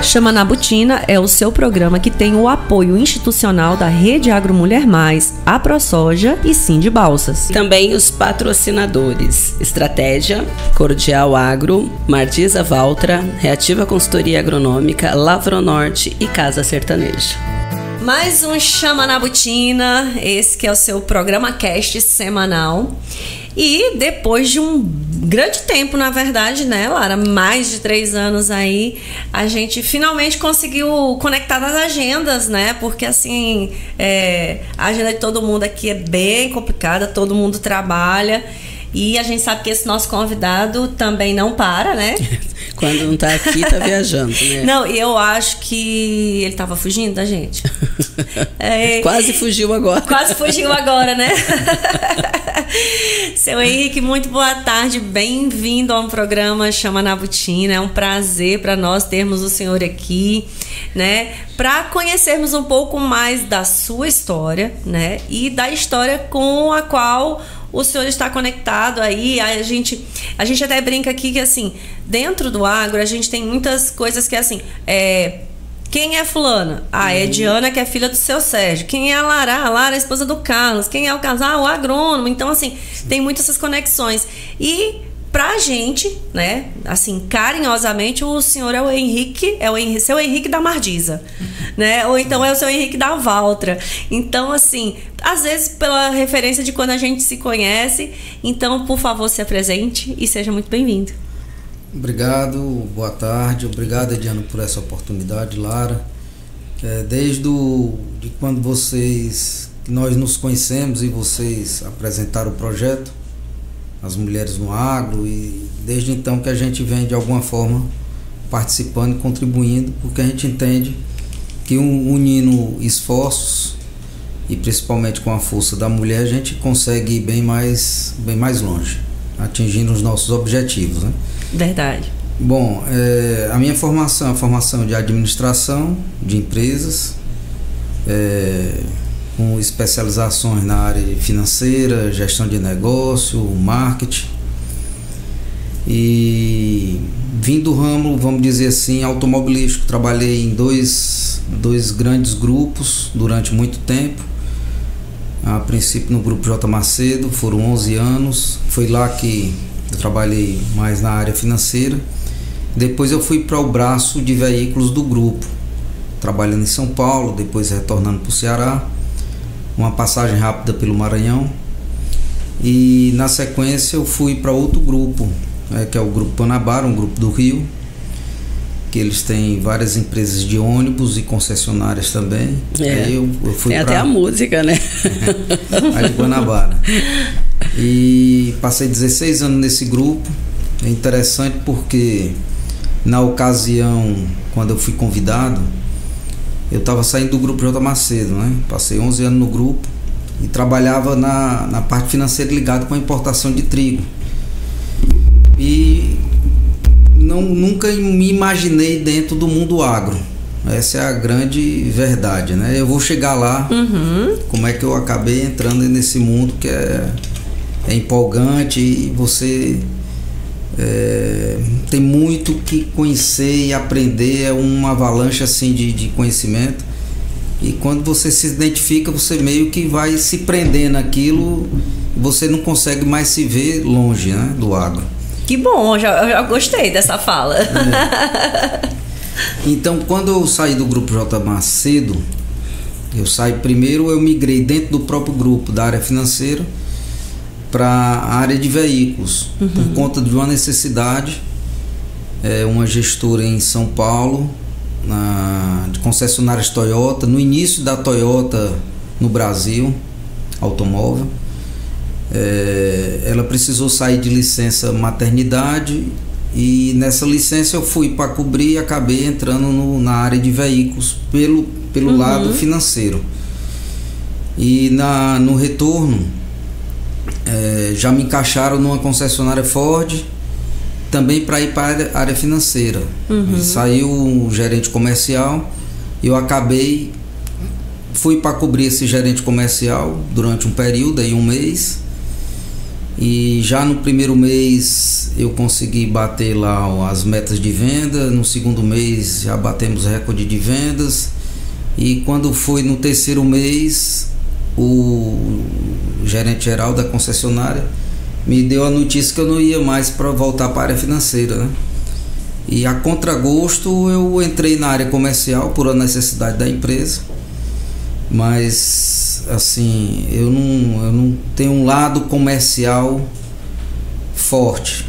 Chama na Botina é o seu programa que tem o apoio institucional da Rede Agro Mulher Mais, a ProSoja e Sind Balsas. Também os patrocinadores: Estratégia, Cordial Agro, Martisa Valtra, Reativa Consultoria Agronômica, Lavronorte e Casa Sertaneja. Mais um Chama na Botina, esse que é o seu programa cast semanal. E depois de um grande tempo, na verdade, né, Lara? Mais de 3 anos aí, a gente finalmente conseguiu conectar as agendas, né? Porque, assim, a agenda de todo mundo aqui é bem complicada, todo mundo trabalha. E a gente sabe que esse nosso convidado também não para, né? Quando não tá aqui, tá viajando, né? Não, e eu acho que ele tava fugindo da gente. Quase fugiu agora. Quase fugiu agora, né? Seu Henrique, muito boa tarde. Bem-vindo ao programa Chama na Botina. É um prazer para nós termos o senhor aqui, né? Para conhecermos um pouco mais da sua história, né? E da história com a qual o senhor está conectado aí. A gente até brinca aqui que, assim, dentro do agro, a gente tem muitas coisas que, assim, quem é fulana? É Diana, que é filha do seu Sérgio. Quem é a Lara? A Lara é a esposa do Carlos. Quem é o Carlos? O agrônomo. Então, assim, tem muitas essas conexões. E pra gente, né, assim, carinhosamente, o senhor é o Henrique, seu Henrique da Martisa, né? Ou então é o seu Henrique da Valtra. Então, assim, às vezes pela referência de quando a gente se conhece. Então, por favor, se apresente e seja muito bem-vindo. Obrigado, boa tarde. Obrigado, Ediano, por essa oportunidade, Lara. Desde de quando nós nos conhecemos e vocês apresentaram o projeto, As Mulheres no Agro, e desde então que a gente vem de alguma forma participando e contribuindo, porque a gente entende que unindo esforços e principalmente com a força da mulher, a gente consegue ir bem mais longe, atingindo os nossos objetivos, né? Verdade. Bom, a minha formação é a formação de administração de empresas, com especializações na área financeira, gestão de negócio, marketing, e vim do ramo, vamos dizer assim, automobilístico. Trabalhei em dois grandes grupos durante muito tempo. A princípio no grupo J. Macedo, foram 11 anos, foi lá que eu trabalhei mais na área financeira. Depois eu fui para o braço de veículos do grupo, trabalhando em São Paulo, depois retornando para o Ceará, uma passagem rápida pelo Maranhão, e na sequência eu fui para outro grupo, que é o Grupo Guanabara, um grupo do Rio, que eles têm várias empresas de ônibus e concessionárias também. Aí eu fui até a música, né? A de Guanabara. E passei 16 anos nesse grupo. É interessante porque na ocasião, quando eu fui convidado, eu estava saindo do grupo J. Macedo, né? Passei 11 anos no grupo e trabalhava na parte financeira ligada com a importação de trigo. E nunca me imaginei dentro do mundo agro. Essa é a grande verdade, né? Eu vou chegar lá, como é que eu acabei entrando nesse mundo que é empolgante, e você tem muito que conhecer e aprender, é uma avalanche assim de conhecimento, e quando você se identifica, você meio que vai se prender naquilo, você não consegue mais se ver longe, né, do agro. Que bom, eu já gostei dessa fala. Então, quando eu saí do grupo J. Macedo, eu migrei dentro do próprio grupo, da área financeira, para a área de veículos, por conta de uma necessidade. Uma gestora em São Paulo, de concessionárias Toyota, no início da Toyota no Brasil, automóvel. Ela precisou sair de licença maternidade, e nessa licença eu fui para cobrir e acabei entrando na área de veículos pelo lado financeiro. E no retorno já me encaixaram numa concessionária Ford, também para ir para a área financeira. Saiu um gerente comercial e eu fui para cobrir esse gerente comercial durante um período, aí 1 mês. E já no primeiro mês eu consegui bater lá as metas de venda, no segundo mês já batemos recorde de vendas, e quando foi no terceiro mês, o gerente geral da concessionária me deu a notícia que eu não ia mais para voltar para a área financeira, né? E a contragosto eu entrei na área comercial por a necessidade da empresa, mas assim, eu não tenho um lado comercial forte,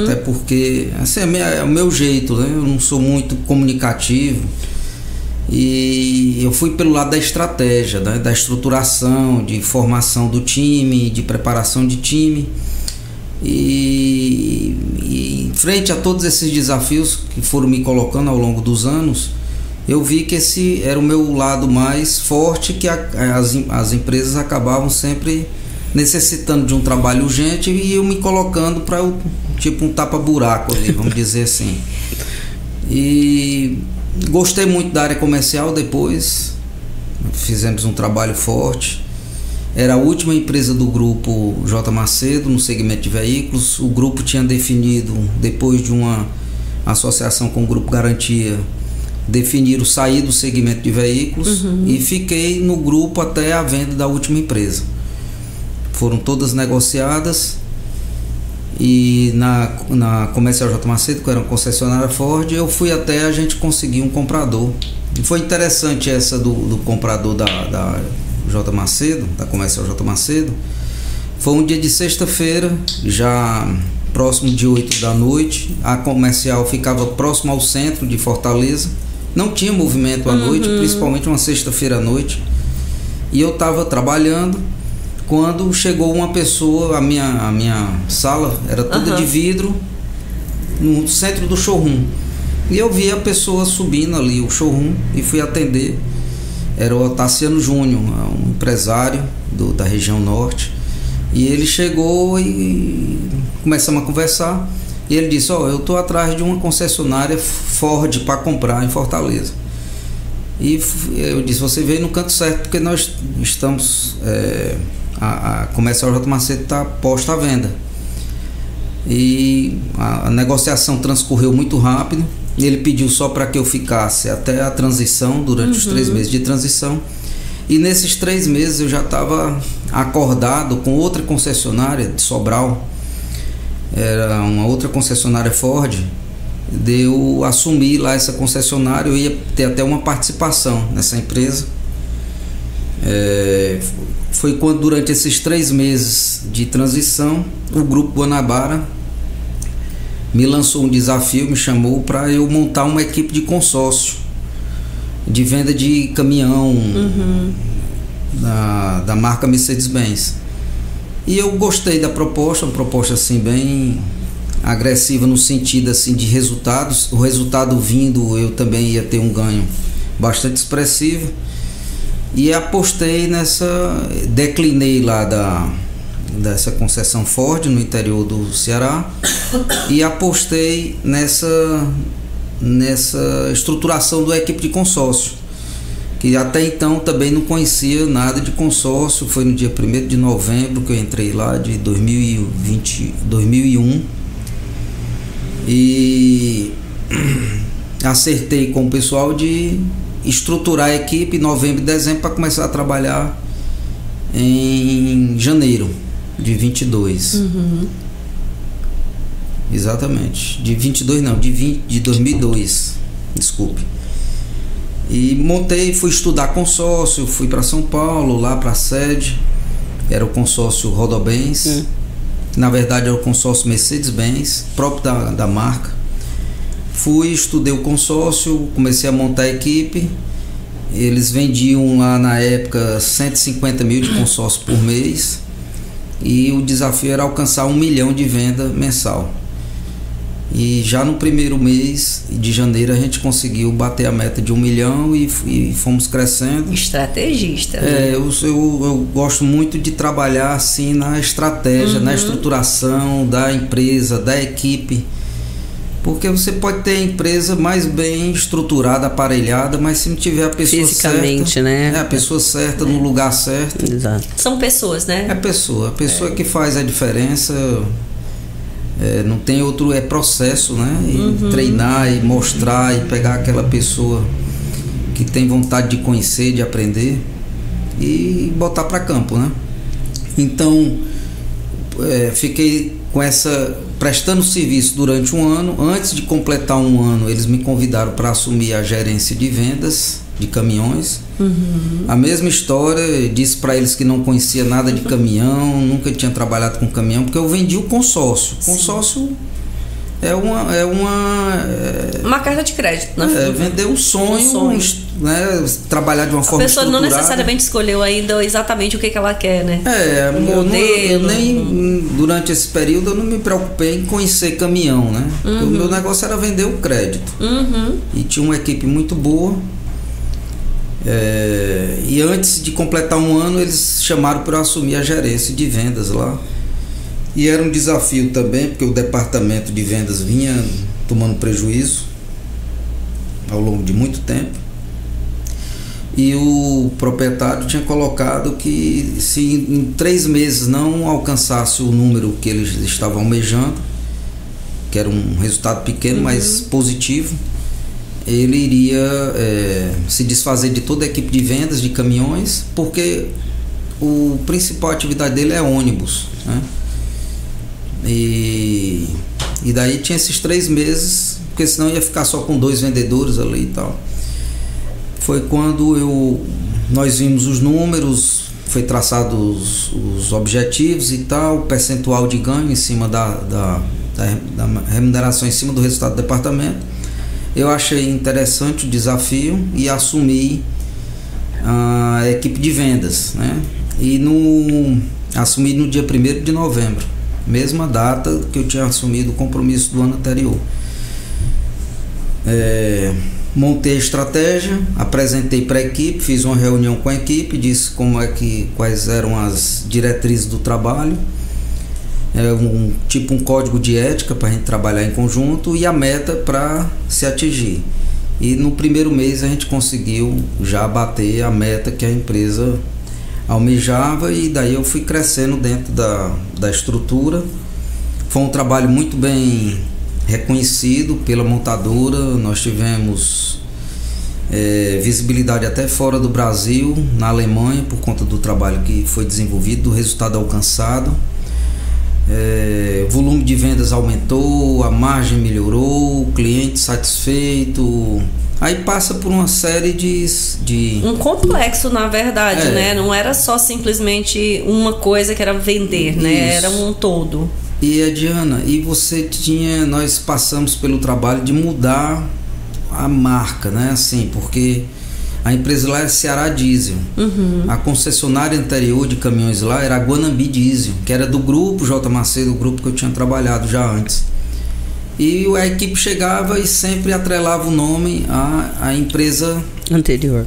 até porque assim, é o meu jeito, né? Eu não sou muito comunicativo, e eu fui pelo lado da estratégia, né? Da estruturação, de formação do time, de preparação de time, e em frente a todos esses desafios que foram me colocando ao longo dos anos, eu vi que esse era o meu lado mais forte, que as empresas acabavam sempre necessitando de um trabalho urgente e eu me colocando para tipo um tapa-buraco ali, vamos dizer assim. E gostei muito da área comercial. Depois fizemos um trabalho forte. Era a última empresa do grupo J. Macedo no segmento de veículos. O grupo tinha definido, depois de uma associação com o Grupo Garantia, definiram sair do segmento de veículos, e fiquei no grupo até a venda da última empresa. Foram todas negociadas, e na Comercial J. Macedo, que era uma concessionária Ford, eu fui até a gente conseguir um comprador. E foi interessante essa do comprador da J. Macedo, da Comercial J. Macedo. Foi um dia de sexta-feira, já próximo de 8 da noite. A comercial ficava próximo ao centro de Fortaleza. Não tinha movimento à noite, principalmente uma sexta-feira à noite. E eu estava trabalhando quando chegou uma pessoa. A minha sala era toda de vidro, no centro do showroom. E eu vi a pessoa subindo ali o showroom e fui atender. Era o Tassiano Júnior, um empresário da região norte. E ele chegou e começamos a conversar. E ele disse: eu estou atrás de uma concessionária Ford para comprar em Fortaleza. E eu disse: você veio no canto certo, porque nós estamos... a Comercial J. Macedo está posta à venda. E a negociação transcorreu muito rápido. Ele pediu só para que eu ficasse até a transição, durante os 3 meses de transição. E nesses 3 meses eu já estava acordado com outra concessionária de Sobral. Era uma outra concessionária Ford. De eu assumir lá essa concessionária, eu ia ter até uma participação nessa empresa. Foi quando, durante esses 3 meses de transição, o Grupo Guanabara me lançou um desafio, me chamou para eu montar uma equipe de consórcio de venda de caminhão da marca Mercedes-Benz. E eu gostei da proposta, uma proposta assim bem agressiva no sentido assim de resultados. O resultado vindo, eu também ia ter um ganho bastante expressivo. E apostei declinei lá dessa concessão Ford no interior do Ceará e apostei nessa estruturação da equipe de consórcio, que até então também não conhecia nada de consórcio. Foi no dia 1º de novembro que eu entrei lá, de 2001, e acertei com o pessoal de estruturar a equipe em novembro e dezembro para começar a trabalhar em janeiro de 22. Exatamente, de 22 não, de 2002, desculpe. E montei, fui estudar consórcio, fui para São Paulo, lá para a sede, era o consórcio Rodobens, na verdade era o consórcio Mercedes-Benz, próprio da marca. Fui, estudei o consórcio, comecei a montar a equipe. Eles vendiam lá na época 150 mil de consórcio por mês, e o desafio era alcançar 1 milhão de venda mensal. E já no primeiro mês de janeiro a gente conseguiu bater a meta de 1 milhão e fomos crescendo. Estrategista. Eu gosto muito de trabalhar assim na estratégia, na estruturação da empresa, da equipe, Porque você pode ter a empresa mais bem estruturada, aparelhada, mas se não tiver a pessoa fisicamente, certa, né? A pessoa certa no lugar certo. Exato. São pessoas, né? É a pessoa que faz a diferença. Não tem outro, é processo, né? E treinar e mostrar e pegar aquela pessoa que tem vontade de conhecer, de aprender e botar para campo, né? Então, fiquei com prestando serviço durante um ano. Antes de completar um ano, eles me convidaram para assumir a gerência de vendas de caminhões. A mesma história, disse para eles que não conhecia nada de caminhão, nunca tinha trabalhado com caminhão, porque eu vendi o consórcio. Consórcio é uma carta de crédito, né? Vender um sonho. Né, trabalhar de uma forma estruturada. A pessoa não necessariamente escolheu ainda exatamente o que ela quer, né? Eu nem durante esse período eu não me preocupei em conhecer caminhão, né? O meu negócio era vender o crédito. E tinha uma equipe muito boa. E antes de completar um ano, eles chamaram para eu assumir a gerência de vendas lá. E era um desafio também, porque o departamento de vendas vinha tomando prejuízo ao longo de muito tempo. E o proprietário tinha colocado que se em 3 meses não alcançasse o número que eles estavam almejando, que era um resultado pequeno, mas positivo, ele iria se desfazer de toda a equipe de vendas de caminhões, porque a principal atividade dele é ônibus, né? E daí tinha esses 3 meses, porque senão ia ficar só com 2 vendedores ali e tal. Foi quando nós vimos os números, foi traçado os objetivos e tal, o percentual de ganho em cima da remuneração em cima do resultado do departamento. Eu achei interessante o desafio e assumi a equipe de vendas, né? E assumi no dia 1º de novembro, mesma data que eu tinha assumido o compromisso do ano anterior. Montei a estratégia, apresentei para a equipe, fiz uma reunião com a equipe, disse quais eram as diretrizes do trabalho, um código de ética para a gente trabalhar em conjunto e a meta para se atingir. E no primeiro mês a gente conseguiu já bater a meta que a empresa almejava, e daí eu fui crescendo dentro da estrutura. Foi um trabalho muito bem reconhecido pela montadora. Nós tivemos visibilidade até fora do Brasil, na Alemanha, por conta do trabalho que foi desenvolvido, do resultado alcançado. O volume de vendas aumentou, a margem melhorou, o cliente satisfeito. Aí passa por uma série de... Um complexo, na verdade, né? Não era só simplesmente uma coisa que era vender, né? Era um todo. E Diana, nós passamos pelo trabalho de mudar a marca, né? Assim, porque a empresa lá é Ceará Diesel. A concessionária anterior de caminhões lá era a Guanambi Diesel, que era do grupo J. Macedo, o grupo que eu tinha trabalhado já antes. E a equipe chegava e sempre atrelava o nome à empresa anterior.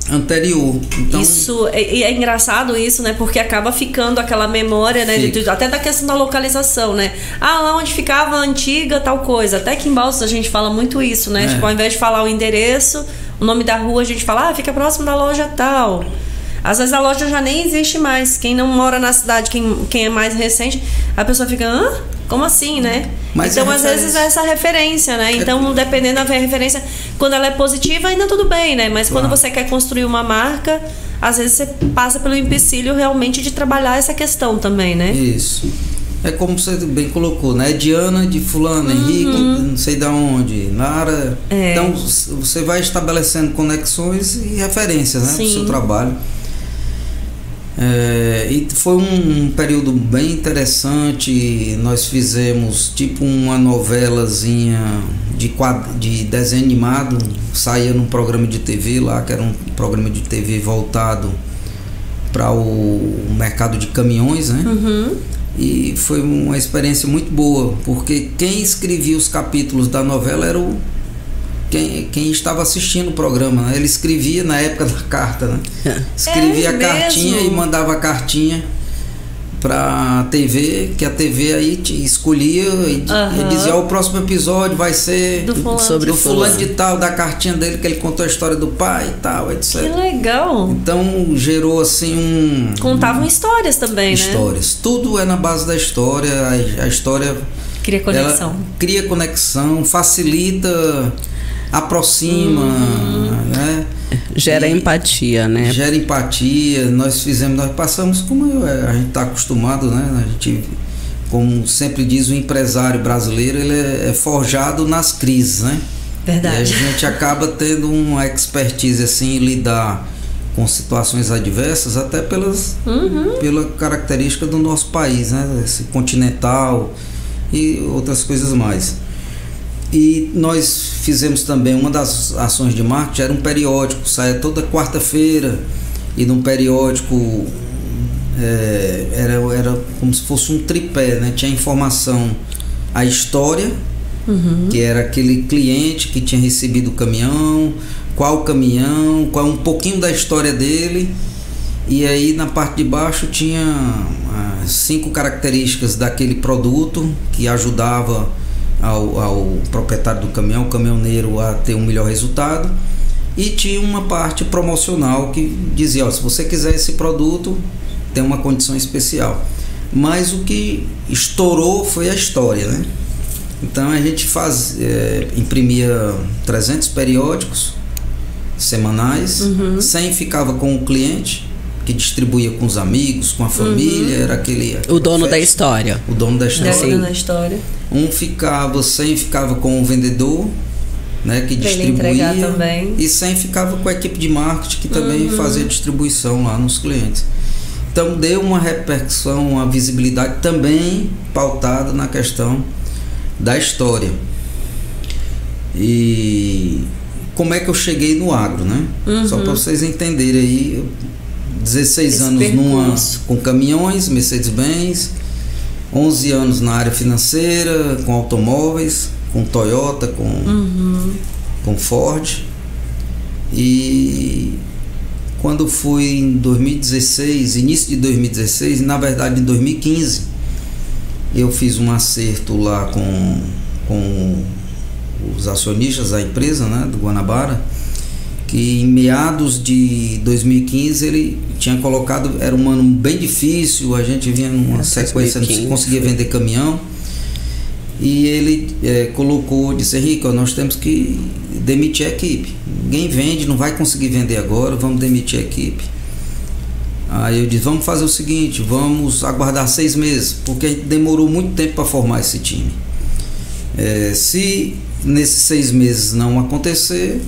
Então, isso é engraçado isso, né? Porque acaba ficando aquela memória, né? Até da questão da localização, né? Lá onde ficava a antiga tal coisa. Até que em Balsas a gente fala muito isso, né? Tipo, ao invés de falar o endereço, o nome da rua, a gente fala, fica próximo da loja tal. Às vezes a loja já nem existe mais. Quem não mora na cidade, quem é mais recente, a pessoa fica, como assim, né? Mas então, às vezes, é essa referência, né? Então, dependendo da referência, quando ela é positiva, ainda tudo bem, né? Mas quando você quer construir uma marca, às vezes você passa pelo empecilho realmente de trabalhar essa questão também, né? Isso. É como você bem colocou, né? Diana de fulano, Henrique, não sei de onde, Nara. Então, você vai estabelecendo conexões e referências, né? Para o seu trabalho. E foi um período bem interessante. Nós fizemos tipo uma novelazinha de desenho animado, saía num programa de TV lá, que era um programa de TV voltado para o mercado de caminhões, né? E foi uma experiência muito boa, porque quem escrevia os capítulos da novela era quem estava assistindo o programa, né? Ele escrevia na época da carta, né? Escrevia a cartinha e mandava a cartinha pra TV, que a TV aí escolhia e dizia, o próximo episódio vai ser sobre o fulano de tal, da cartinha dele que ele contou a história do pai e tal, etc. Que legal! Então gerou assim Contavam histórias também, histórias. Tudo é na base da história, a história... Cria conexão. Ela cria conexão, facilita, aproxima, né? Gera empatia, né? Gera empatia. Nós passamos como a gente está acostumado, né? A gente, como sempre diz o empresário brasileiro, ele é forjado nas crises, né? Verdade. E a gente acaba tendo uma expertise assim em lidar com situações adversas, até pela característica do nosso país, né? Esse continental e outras coisas mais. E nós fizemos também, uma das ações de marketing era um periódico, saía toda quarta-feira, e num periódico era como se fosse um tripé, né? Tinha informação, a história, que era aquele cliente que tinha recebido o caminhão, qual um pouquinho da história dele, e aí na parte de baixo tinha 5 características daquele produto que ajudava ao proprietário do caminhão, o caminhoneiro, a ter um melhor resultado, e tinha uma parte promocional que dizia, se você quiser esse produto tem uma condição especial. Mas o que estourou foi a história, né? Então a gente imprimia 300 periódicos semanais, 100 ficava com o cliente, que distribuía com os amigos, com a família, era aquele... O dono da história. O dono da história. O dono da história. 100 ficava com o vendedor, né, que distribuía, também. E 100 ficava com a equipe de marketing, que também fazia distribuição lá nos clientes. Então deu uma repercussão, uma visibilidade também pautada na questão da história. E como é que eu cheguei no agro, né? Só para vocês entenderem aí, 16 Esse anos percurso. com caminhões, Mercedes-Benz, 11 anos na área financeira, com automóveis, com Toyota, com Ford. E quando fui em 2016, início de 2016, na verdade em 2015, eu fiz um acerto lá com os acionistas da empresa, né, do Guanabara, que em meados de 2015 ele tinha colocado, era um ano bem difícil, a gente vinha numa sequência, não se conseguia vender caminhão, e ele disse, Henrique, nós temos que demitir a equipe, ninguém vende, não vai conseguir vender agora, vamos demitir a equipe. Aí eu disse, vamos fazer o seguinte, vamos aguardar 6 meses, porque a gente demorou muito tempo para formar esse time. Se nesses 6 meses não acontecer,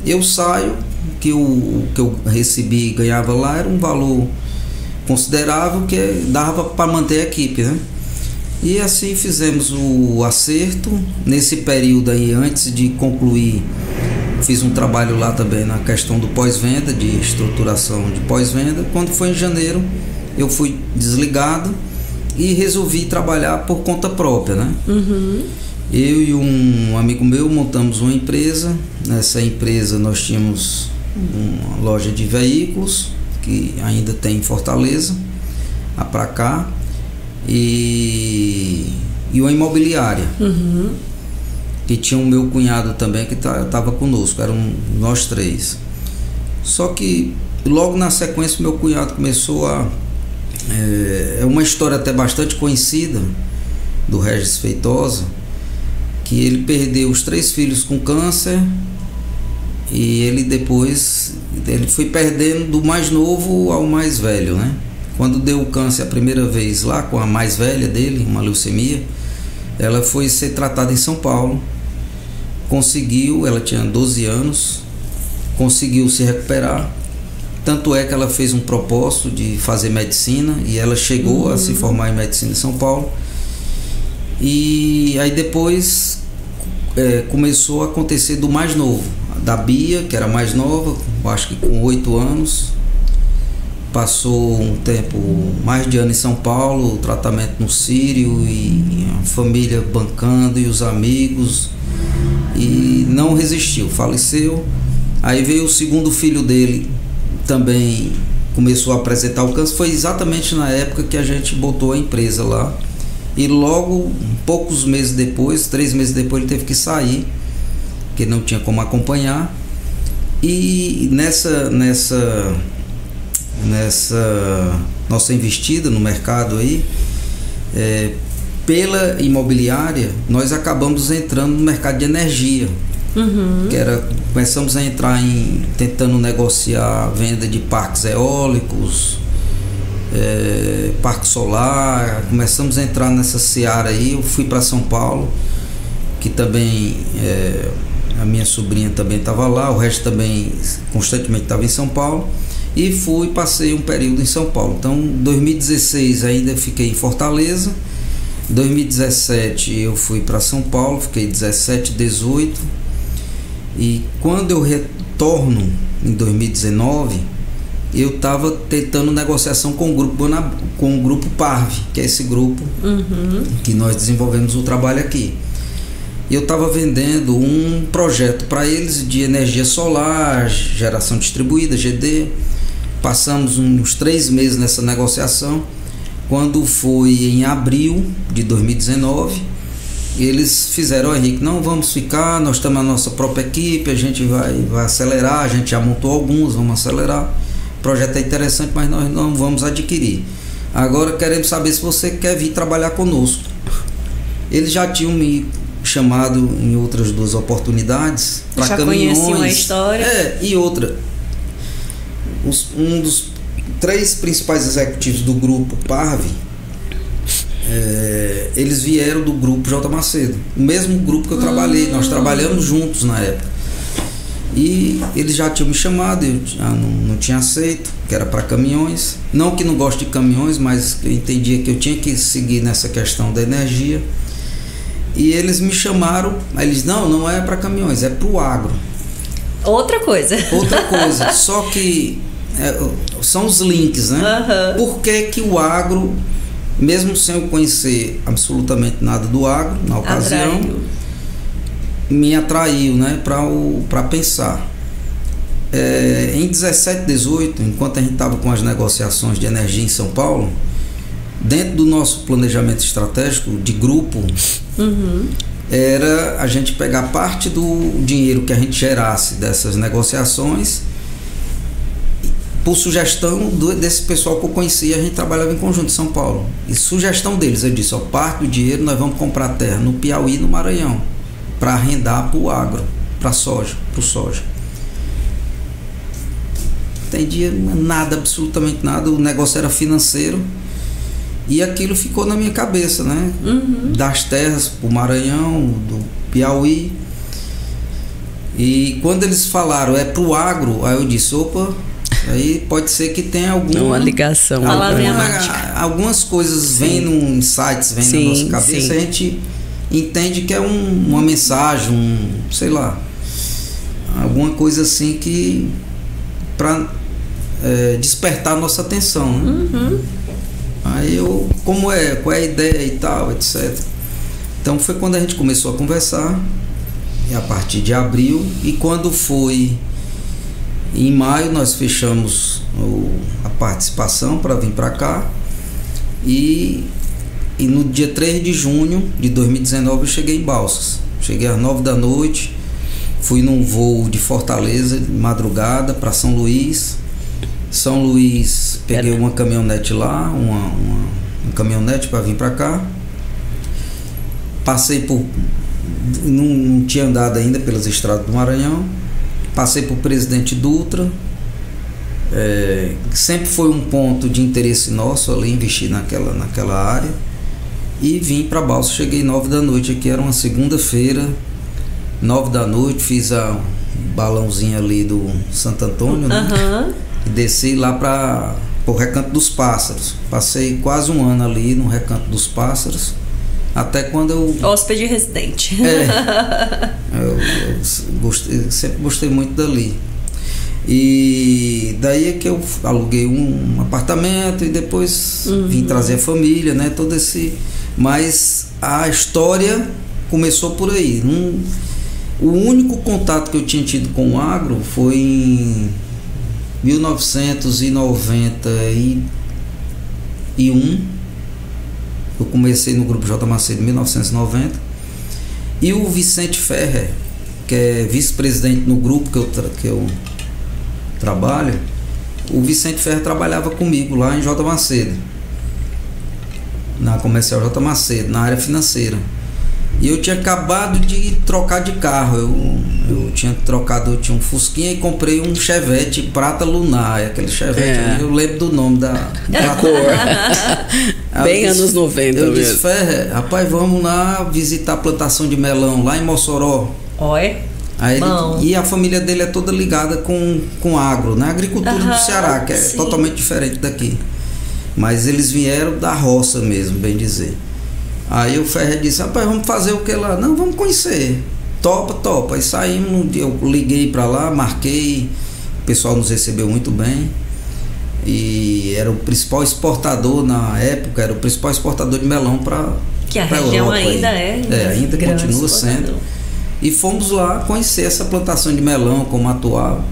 eu saio, que o que eu recebi e ganhava lá era um valor considerável que dava para manter a equipe, né? E assim fizemos o acerto. Nesse período aí, antes de concluir, fiz um trabalho lá também na questão do pós-venda, de estruturação de pós-venda. Quando foi em janeiro, eu fui desligado e resolvi trabalhar por conta própria, né? Eu e um amigo meu montamos uma empresa. Nessa empresa nós tínhamos uma loja de veículos, que ainda tem em Fortaleza, a pra cá, e uma imobiliária, que tinha o meu cunhado também, que estava conosco, eram nós 3. Só que logo na sequência meu cunhado começou é uma história até bastante conhecida do Regis Feitosa, que ele perdeu os 3 filhos com câncer, e ele foi perdendo do mais novo ao mais velho, né? Quando deu o câncer a primeira vez lá com a mais velha dele, uma leucemia, ela foi ser tratada em São Paulo, ela tinha 12 anos, conseguiu se recuperar, tanto é que ela fez um propósito de fazer medicina, e ela chegou a se formar em medicina em São Paulo. E aí depois começou a acontecer do mais novo, da Bia, que era mais nova, acho que com 8 anos, passou um tempo, mais de ano em São Paulo, tratamento no Sírio, e a família bancando, e os amigos, e não resistiu, faleceu. Aí veio o segundo filho dele, também começou a apresentar alcance foi exatamente na época que a gente botou a empresa lá. E logo, poucos meses depois, 3 meses depois, ele teve que sair, porque não tinha como acompanhar. E nessa nossa investida no mercado aí, pela imobiliária, nós acabamos entrando no mercado de energia. Começamos a entrar tentando negociar a venda de parques eólicos, parque solar. Começamos a entrar nessa seara aí. Eu fui para São Paulo, que também a minha sobrinha também estava lá, o resto também constantemente estava em São Paulo, e passei um período em São Paulo. Então, em 2016 ainda fiquei em Fortaleza. Em 2017 eu fui para São Paulo, fiquei 17, 18. E quando eu retorno em 2019, eu estava tentando negociação com o grupo Parve, que é esse grupo que nós desenvolvemos o trabalho aqui. Eu estava vendendo um projeto para eles de energia solar, geração distribuída, GD. Passamos uns 3 meses nessa negociação. Quando foi em abril de 2019, eles fizeram: Henrique, não vamos ficar, nós temos a nossa própria equipe, a gente vai acelerar, a gente já montou alguns, vamos acelerar. O projeto é interessante, mas nós não vamos adquirir. Agora queremos saber se você quer vir trabalhar conosco. Eles já tinham me chamado em outras 2 oportunidades para caminhões. Já conheciam a história. E outra, um dos 3 principais executivos do grupo Parve, eles vieram do grupo J. Macedo, o mesmo grupo que eu trabalhei. Nós trabalhamos juntos na época. E eles já tinham me chamado, eu não tinha aceito, que era para caminhões. Não que não goste de caminhões, mas eu entendia que eu tinha que seguir nessa questão da energia. E eles me chamaram, aí eles: não é para caminhões, é para o agro. Outra coisa. Só que são os links, né? Por que o agro, mesmo sem eu conhecer absolutamente nada do agro na ocasião, me atraiu, né, para pensar. Em 17, 18, enquanto a gente estava com as negociações de energia em São Paulo, dentro do nosso planejamento estratégico de grupo, era a gente pegar parte do dinheiro que a gente gerasse dessas negociações. Por sugestão desse pessoal que eu conhecia, a gente trabalhava em conjunto em São Paulo. E sugestão deles, eu disse: parte do dinheiro nós vamos comprar terra no Piauí e no Maranhão, para arrendar para o agro, para o soja. Entendia nada, absolutamente nada. O negócio era financeiro. E aquilo ficou na minha cabeça, né? Das terras para o Maranhão, do Piauí. E quando eles falaram para o agro, aí eu disse: opa, aí pode ser que tenha uma ligação. Algumas coisas vêm num insights, vêm na nossa cabeça, a gente entende que é uma mensagem, sei lá, alguma coisa assim que para despertar a nossa atenção, né? Aí qual é a ideia e tal, etc. Então foi quando a gente começou a conversar, a partir de abril, e quando foi em maio nós fechamos a participação para vir para cá, e no dia 3 de junho de 2019 eu cheguei em Balsas. Cheguei às 9 da noite, fui num voo de Fortaleza de madrugada para São Luís. São Luís, peguei uma caminhonete lá, uma caminhonete para vir para cá. Passei por... Não tinha andado ainda pelas estradas do Maranhão. Passei por Presidente Dutra. Sempre foi um ponto de interesse nosso ali, investir naquela área. E vim para Balsas. Cheguei 9 da noite aqui, era uma segunda-feira. 9 da noite, fiz a balãozinho ali do Santo Antônio, né? E desci lá para o Recanto dos Pássaros. Passei quase um ano ali no Recanto dos Pássaros, até quando eu... Hóspede residente. Eu sempre gostei muito dali. E daí é que eu aluguei um apartamento e depois vim trazer a família, né? Todo esse... Mas a história começou por aí. O único contato que eu tinha tido com o agro foi 1991. Eu comecei no Grupo J. Macedo em 1990. E o Vicente Ferrer, que é vice-presidente no grupo que eu trabalho, o Vicente Ferrer trabalhava comigo lá em J. Macedo, na Comercial J. Macedo, na área financeira. E eu tinha acabado de trocar de carro. Eu tinha um Fusquinha e comprei um Chevette prata lunar. Aquele Chevette, eu lembro do nome da cor. Bem anos 90 eu mesmo. disse, Ferrer, rapaz, vamos lá visitar a plantação de melão lá em Mossoró. Oi. Aí e a família dele é toda ligada com agro, né? Agricultura do Ceará, que é totalmente diferente daqui. Mas eles vieram da roça mesmo, bem dizer. Aí o Ferrer disse, rapaz, vamos fazer o que lá? Não, vamos conhecer. Topa. Aí saímos, um dia eu liguei pra lá, marquei, o pessoal nos recebeu muito bem. E era o principal exportador na época, era o principal exportador de melão para que a região Europa, ainda ainda continua sendo. E fomos lá conhecer essa plantação de melão, como atuava.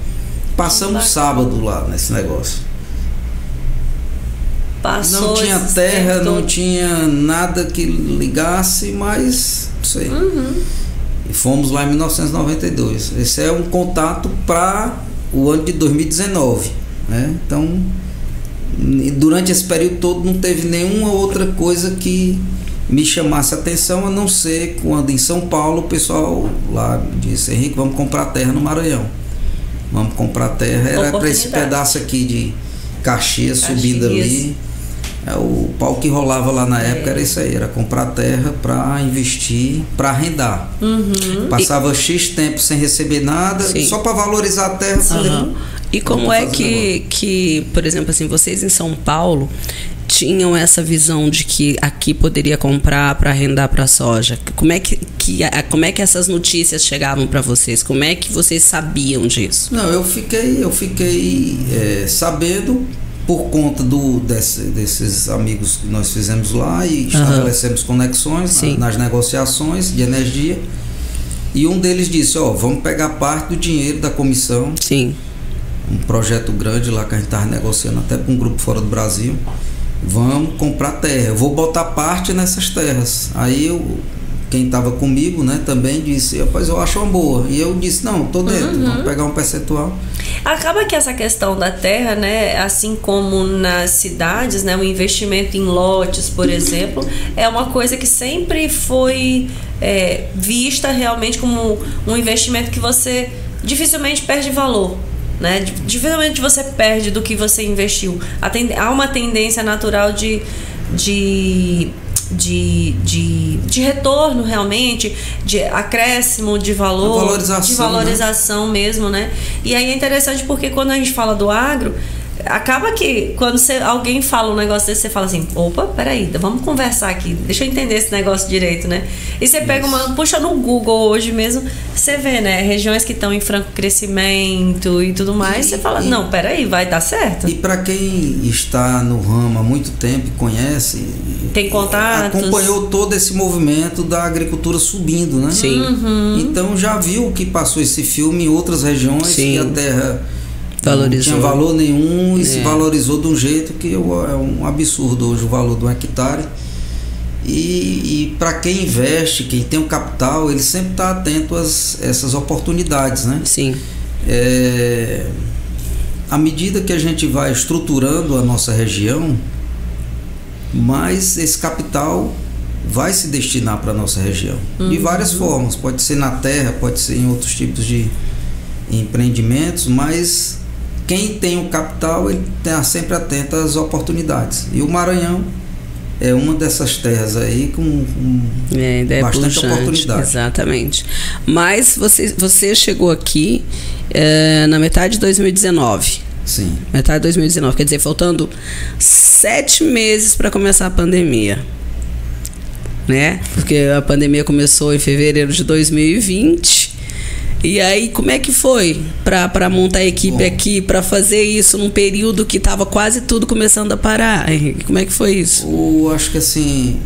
Passamos sábado lá nesse negócio. Não tinha terra, não tinha nada que ligasse, mas não sei. E fomos lá em 1992. Esse é um contato para o ano de 2019, né? Então, durante esse período todo não teve nenhuma outra coisa que me chamasse a atenção, a não ser quando em São Paulo o pessoal lá disse, Henrique, vamos comprar terra no Maranhão. Vamos comprar terra, era para esse pedaço aqui de Caxias subindo ali. O pau que rolava lá na época era isso aí, era comprar terra para investir, para arrendar. Passava X tempo sem receber nada, só para valorizar a terra. E como é que, por exemplo, assim, vocês em São Paulo tinham essa visão de que aqui poderia comprar para arrendar para soja? Como é que essas notícias chegavam para vocês? Como é que vocês sabiam disso? Não, eu fiquei sabendo por conta desses amigos que nós fizemos lá e estabelecemos conexões nas negociações de energia. E um deles disse, vamos pegar parte do dinheiro da comissão. Sim. Um projeto grande lá que a gente estava negociando até com um grupo fora do Brasil. Vamos comprar terra, eu vou botar parte nessas terras. Aí quem estava comigo, né, também disse, rapaz, eu acho uma boa. E eu disse, não, tô dentro, vamos pegar um percentual. Acaba que essa questão da terra, né, assim como nas cidades, né, o investimento em lotes, por exemplo, é uma coisa que sempre foi vista realmente como um investimento que você dificilmente perde valor. Né? Dificilmente você perde do que você investiu. Há uma tendência natural de retorno realmente, de acréscimo de valor, de valorização, né? Mesmo, né? E aí é interessante porque quando a gente fala do agro, acaba que quando alguém fala um negócio desse, você fala assim, opa, peraí, vamos conversar aqui, deixa eu entender esse negócio direito, né? E você pega puxa no Google hoje mesmo, você vê, né, regiões que estão em franco crescimento e tudo mais, você fala, não, peraí, vai dar certo? E para quem está no ramo há muito tempo e conhece, tem contatos, acompanhou todo esse movimento da agricultura subindo, né? Sim. Então já viu que passou esse filme em outras regiões, que a terra valorizou. Não tinha valor nenhum e se valorizou de um jeito que é um absurdo hoje o valor do hectare. E para quem investe, quem tem o capital, ele sempre está atento a essas oportunidades, né? Sim. À medida que a gente vai estruturando a nossa região, mais esse capital vai se destinar para a nossa região. De várias formas, pode ser na terra, pode ser em outros tipos de empreendimentos, mas quem tem o capital, ele está sempre atento às oportunidades. E o Maranhão é uma dessas terras aí com bastante oportunidade. Exatamente. Mas você chegou aqui na metade de 2019. Sim. Metade de 2019, quer dizer, faltando 7 meses para começar a pandemia. Né? Porque a pandemia começou em fevereiro de 2020. E aí, como é que foi para montar a equipe aqui, para fazer isso num período que estava quase tudo começando a parar? Como é que foi isso? Acho que assim,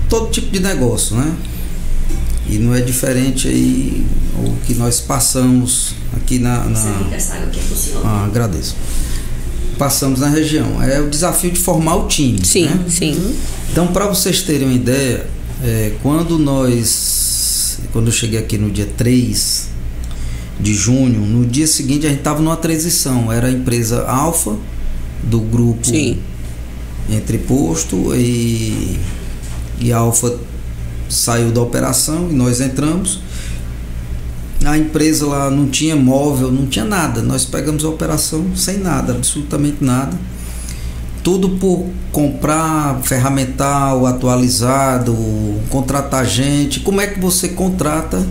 todo tipo de negócio, né? E não é diferente aí o que nós passamos aqui agradeço. Passamos na região. É o desafio de formar o time. Sim, né? sim. Então, para vocês terem uma ideia, quando eu cheguei aqui no dia 3 de junho, no dia seguinte a gente estava numa transição. Era a empresa Alfa, do grupo Entreposto, e a Alfa saiu da operação e nós entramos. A empresa lá não tinha móvel, não tinha nada. Nós pegamos a operação sem nada, absolutamente nada. Tudo por comprar ferramental atualizado, contratar gente. Como é que você contrata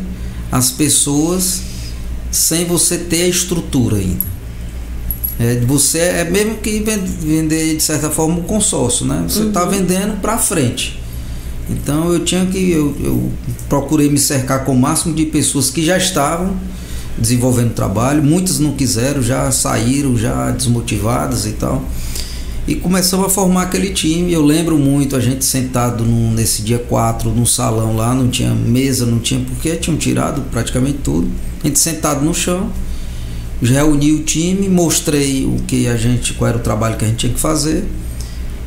as pessoas sem você ter a estrutura ainda? Você é mesmo que vender de certa forma um consórcio, né? Você está vendendo para frente. Então eu procurei me cercar com o máximo de pessoas que já estavam desenvolvendo trabalho. Muitas não quiseram, já saíram, já desmotivadas e tal. E começamos a formar aquele time. Eu lembro muito a gente sentado nesse dia 4 no salão lá, não tinha mesa, não tinha porque tinham tirado praticamente tudo. A gente sentado no chão, reuni o time, mostrei qual era o trabalho que a gente tinha que fazer.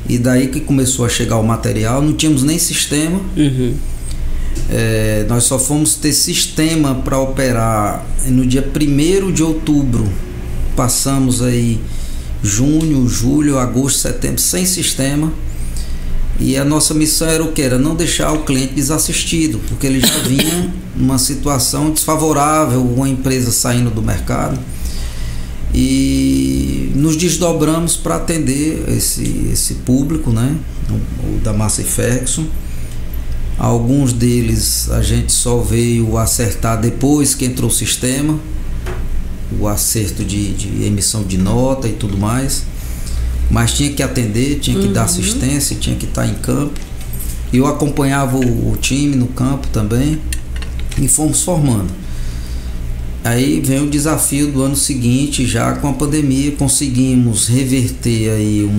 E daí que começou a chegar o material. Não tínhamos nem sistema. Nós só fomos ter sistema para operar no dia 1º de outubro. Passamos aí junho, julho, agosto, setembro sem sistema. E a nossa missão era o que? Era não deixar o cliente desassistido, porque ele já vinha numa situação desfavorável, uma empresa saindo do mercado. E nos desdobramos para atender esse público, né? O da Massey Ferguson. Alguns deles a gente só veio acertar depois que entrou o sistema, o acerto de emissão de nota e tudo mais. Mas tinha que atender, tinha que dar assistência, tinha que estar em campo. Eu acompanhava o time no campo também e fomos formando. Aí vem o desafio do ano seguinte, já com a pandemia, conseguimos reverter aí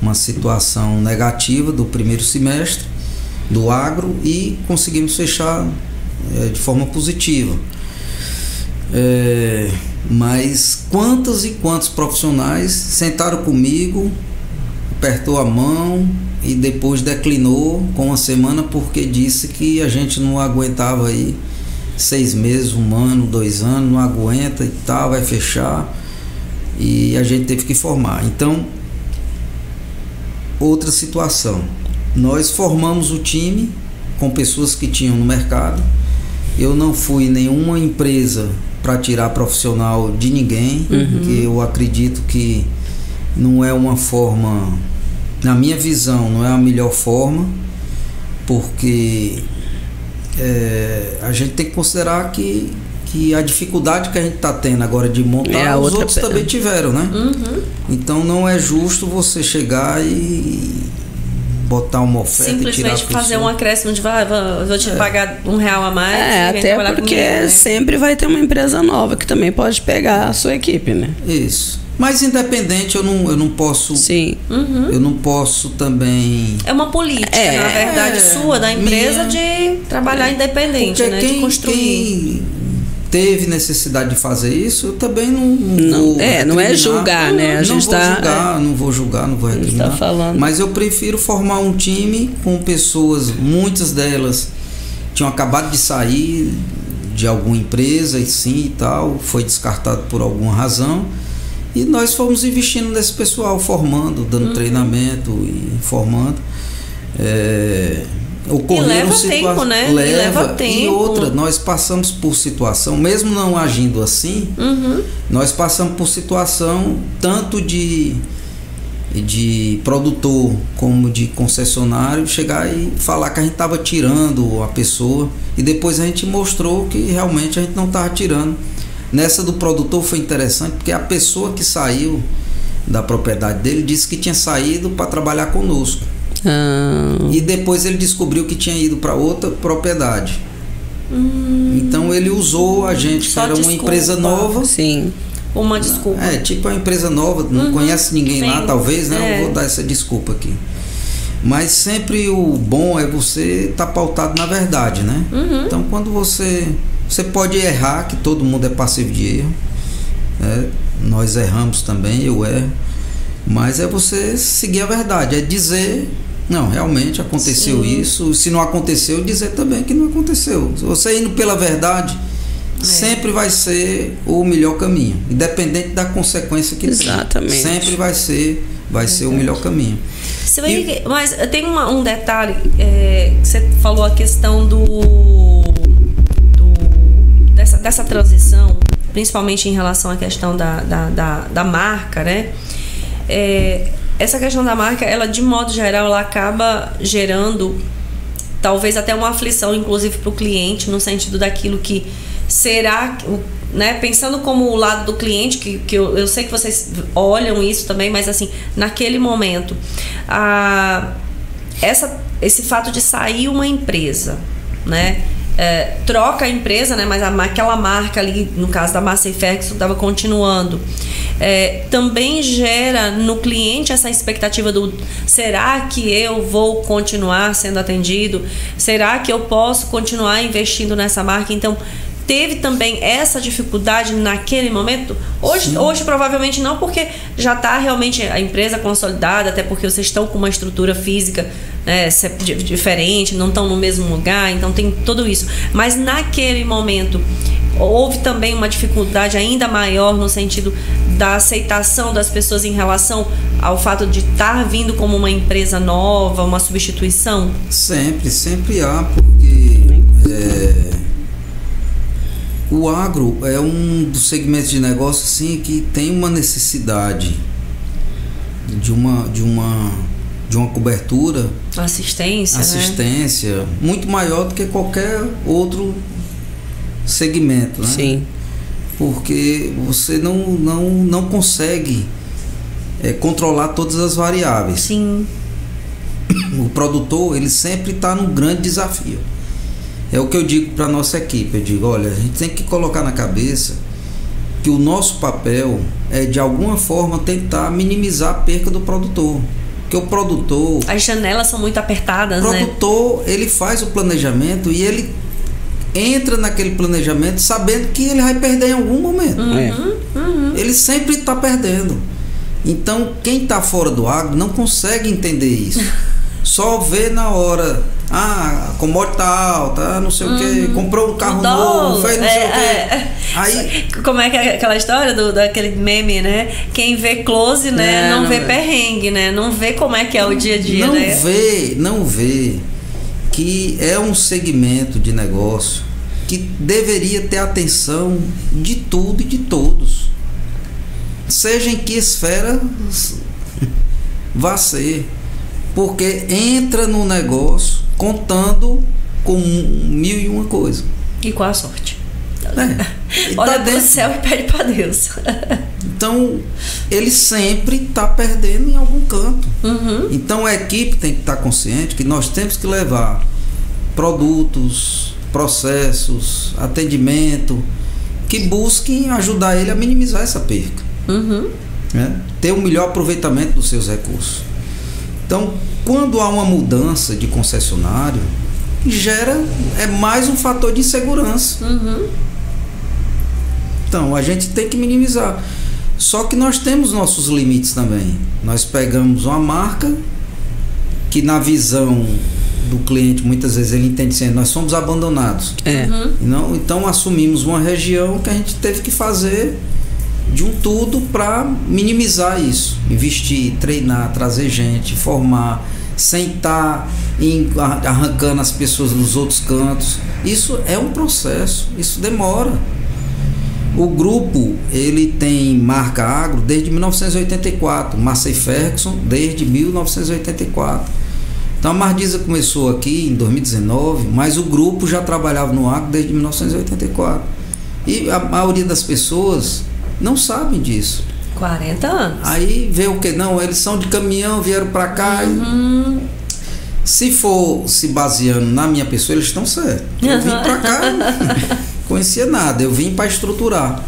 uma situação negativa do primeiro semestre do agro e conseguimos fechar de forma positiva. Mas quantos e quantos profissionais sentaram comigo, apertou a mão e depois declinou com uma semana porque disse que a gente não aguentava aí 6 meses, 1 ano, 2 anos, não aguenta e tal, vai fechar, e a gente teve que formar. Então, outra situação, nós formamos o time com pessoas que tinham no mercado. Eu não fui nenhuma empresa para tirar profissional de ninguém, porque eu acredito que não é uma forma, na minha visão, não é a melhor forma, porque a gente tem que considerar que a dificuldade que a gente está tendo agora de montar, os outros também tiveram, né? Então não é justo você chegar e botar uma oferta simplesmente e tirar a pessoa. fazer um acréscimo de vou te pagar R$1 a mais. Até porque comigo, né? Sempre vai ter uma empresa nova que também pode pegar a sua equipe, né? Isso. Mas independente, eu não posso. Sim. Eu não posso também. É uma política, na verdade, sua, da empresa, de trabalhar independente, né? De construir. Quem teve necessidade de fazer isso, eu também não é julgar, né? A gente não vou julgar, não vou recriminar. Tá falando. Mas eu prefiro formar um time com pessoas, muitas delas tinham acabado de sair de alguma empresa e tal, foi descartado por alguma razão. E nós fomos investindo nesse pessoal, formando, dando treinamento e formando. E leva tempo, né? Leva tempo. E outra, nós passamos por situação, mesmo não agindo assim, nós passamos por situação tanto de produtor como de concessionário, chegar e falar que a gente estava tirando a pessoa, e depois a gente mostrou que realmente a gente não estava tirando. Nessa do produtor foi interessante porque a pessoa que saiu da propriedade dele disse que tinha saído para trabalhar conosco. E depois ele descobriu que tinha ido para outra propriedade. Então ele usou a gente, que era uma empresa nova. Sim. Uma desculpa. Tipo uma empresa nova, não conhece ninguém lá, talvez, né? Eu vou dar essa desculpa aqui. Mas sempre o bom é você estar pautado na verdade, né? Então quando você pode errar, que todo mundo é passivo de erro, né? Nós erramos também, eu erro, mas é você seguir a verdade, é dizer, não, realmente aconteceu isso, se não aconteceu, dizer também que não aconteceu. Se você indo pela verdade, sempre vai ser o melhor caminho, independente da consequência que Exatamente. tem. Sempre vai ser o melhor caminho. Mas tem um detalhe, que você falou, a questão dessa transição, principalmente em relação à questão da marca, né? Essa questão da marca, ela de modo geral, ela acaba gerando talvez até uma aflição, inclusive para o cliente, no sentido daquilo que será, né, pensando como o lado do cliente, que eu sei que vocês olham isso também, mas assim, naquele momento, esse fato de sair uma empresa, né, troca a empresa, né, mas aquela marca ali, no caso da Massey Ferguson, estava continuando, também gera no cliente essa expectativa do: será que eu vou continuar sendo atendido? Será que eu posso continuar investindo nessa marca? Então, teve também essa dificuldade naquele momento? Hoje provavelmente não, porque já está realmente a empresa consolidada, até porque vocês estão com uma estrutura física, né, diferente, não estão no mesmo lugar, então tem tudo isso. Mas naquele momento houve também uma dificuldade ainda maior no sentido da aceitação das pessoas em relação ao fato de estar vindo como uma empresa nova, uma substituição? Sempre há, porque o agro é um dos segmentos de negócio assim, que tem uma necessidade de uma cobertura, assistência, né? Muito maior do que qualquer outro segmento, né? Sim. Porque você não consegue controlar todas as variáveis. Sim. O produtor, ele sempre está num grande desafio. É o que eu digo para a nossa equipe. Eu digo, olha, a gente tem que colocar na cabeça que o nosso papel é, de alguma forma, tentar minimizar a perca do produtor. Porque o produtor... As janelas são muito apertadas, né? O produtor, ele faz o planejamento e ele entra naquele planejamento sabendo que ele vai perder em algum momento. Ele sempre está perdendo. Então, quem está fora do agro não consegue entender isso. Só vê na hora... a commodity tá alta, não sei o que, comprou um carro novo, fez não sei o que. Aí, como é que é aquela história daquele meme, né? Quem vê close, né, não vê perrengue, né? Não vê como é que é o dia a dia, não vê que é um segmento de negócio que deveria ter atenção de tudo e de todos. Seja em que esfera vá ser. Porque entra no negócio contando com 1001 coisa. E com a sorte. Olha do céu e pede para Deus. Então, ele sempre está perdendo em algum canto. Então, a equipe tem que estar consciente que nós temos que levar produtos, processos, atendimento, que busquem ajudar ele a minimizar essa perca. Né? Ter um melhor aproveitamento dos seus recursos. Então, quando há uma mudança de concessionário, é mais um fator de insegurança. Então, a gente tem que minimizar. Só que nós temos nossos limites também. Nós pegamos uma marca que, na visão do cliente, muitas vezes ele entende assim: nós somos abandonados. Então, assumimos uma região que a gente teve que fazer de um tudo para minimizar isso, investir, treinar, trazer gente, formar, sem estar arrancando as pessoas dos outros cantos. Isso é um processo, isso demora. O grupo, ele tem marca agro desde 1984, Massey Ferguson desde 1984. Então a Mardiza começou aqui em 2019, mas o grupo já trabalhava no agro desde 1984. E a maioria das pessoas não sabem disso. 40 anos. Aí vê o que? Não, eles são de caminhão, vieram para cá. Se for se baseando na minha pessoa, eles estão certos. Eu vim para cá, não conhecia nada. Eu vim para estruturar.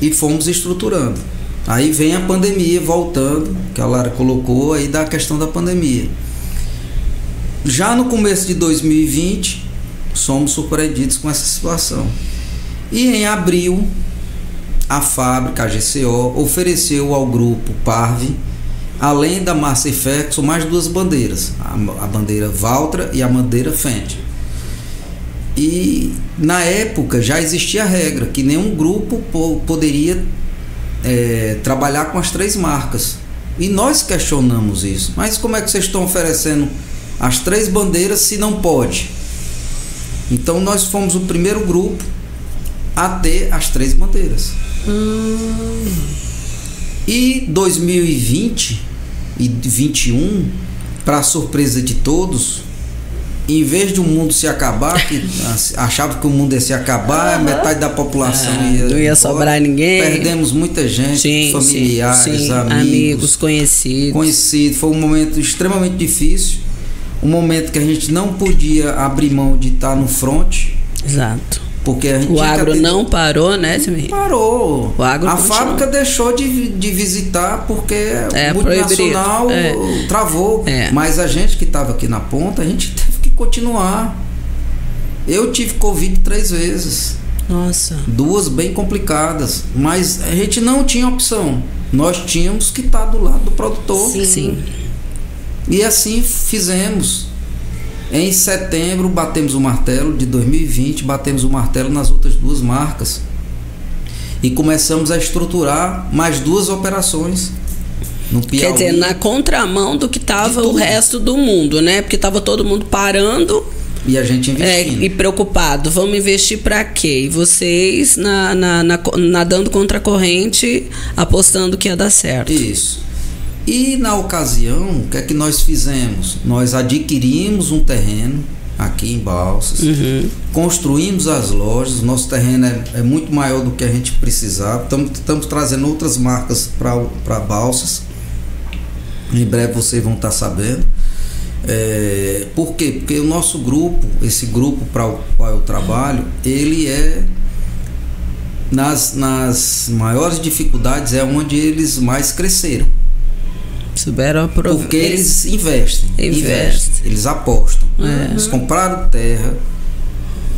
E fomos estruturando. Aí vem a pandemia voltando, que a Lara colocou aí da questão da pandemia. Já no começo de 2020, somos surpreendidos com essa situação. E em abril, a fábrica, a GCO, ofereceu ao grupo Parve, além da Massifex, mais 2 bandeiras, a bandeira Valtra e a bandeira Fendt. E na época já existia a regra que nenhum grupo poderia trabalhar com as 3 marcas. E nós questionamos isso. Mas como é que vocês estão oferecendo as 3 bandeiras se não pode? Então nós fomos o primeiro grupo a ter as 3 bandeiras. E 2020 e 2021, para surpresa de todos, em vez de o mundo se acabar, que achava que o mundo ia se acabar, metade da população não ia sobrar ninguém. Perdemos muita gente, familiares, amigos, conhecidos. Foi um momento extremamente difícil, um momento que a gente não podia abrir mão de estar no front. Exato. Porque a gente o agro não parou, né, Samir? Parou. O agro a continuou. Fábrica deixou de visitar porque o multinacional travou. Mas a gente que estava aqui na ponta, a gente teve que continuar. Eu tive Covid 3 vezes. Nossa. 2 bem complicadas. Mas a gente não tinha opção. Nós tínhamos que estar do lado do produtor. Sim. E assim fizemos. Em setembro batemos o martelo de 2020, batemos o martelo nas outras 2 marcas e começamos a estruturar mais 2 operações no Piauí. Quer dizer, na contramão do que estava o resto do mundo, né? Porque estava todo mundo parando e a gente investindo. E preocupado. Vamos investir para quê? E vocês nadando contra a corrente, apostando que ia dar certo. Isso. E na ocasião, o que é que nós fizemos? Nós adquirimos um terreno aqui em Balsas, construímos as lojas, nosso terreno é muito maior do que a gente precisava, estamos trazendo outras marcas para Balsas, em breve vocês vão estar sabendo. Por quê? Porque o nosso grupo, esse grupo para o qual eu trabalho, ele nas maiores dificuldades é onde eles mais cresceram. Porque eles investem, eles apostam. Eles compraram terra,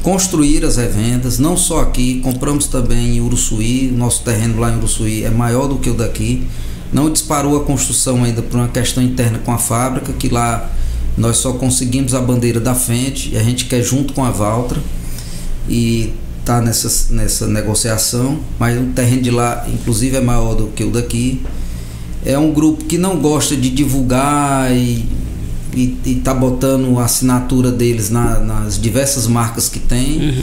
construíram as revendas, não só aqui, compramos também em Uruçuí. Nosso terreno lá em Uruçuí é maior do que o daqui. Não disparou a construção ainda por uma questão interna com a fábrica, que lá nós só conseguimos a bandeira da Fendt e a gente quer junto com a Valtra e tá nessa negociação, mas o terreno de lá inclusive é maior do que o daqui. É um grupo que não gosta de divulgar e tá botando a assinatura deles nas diversas marcas que tem,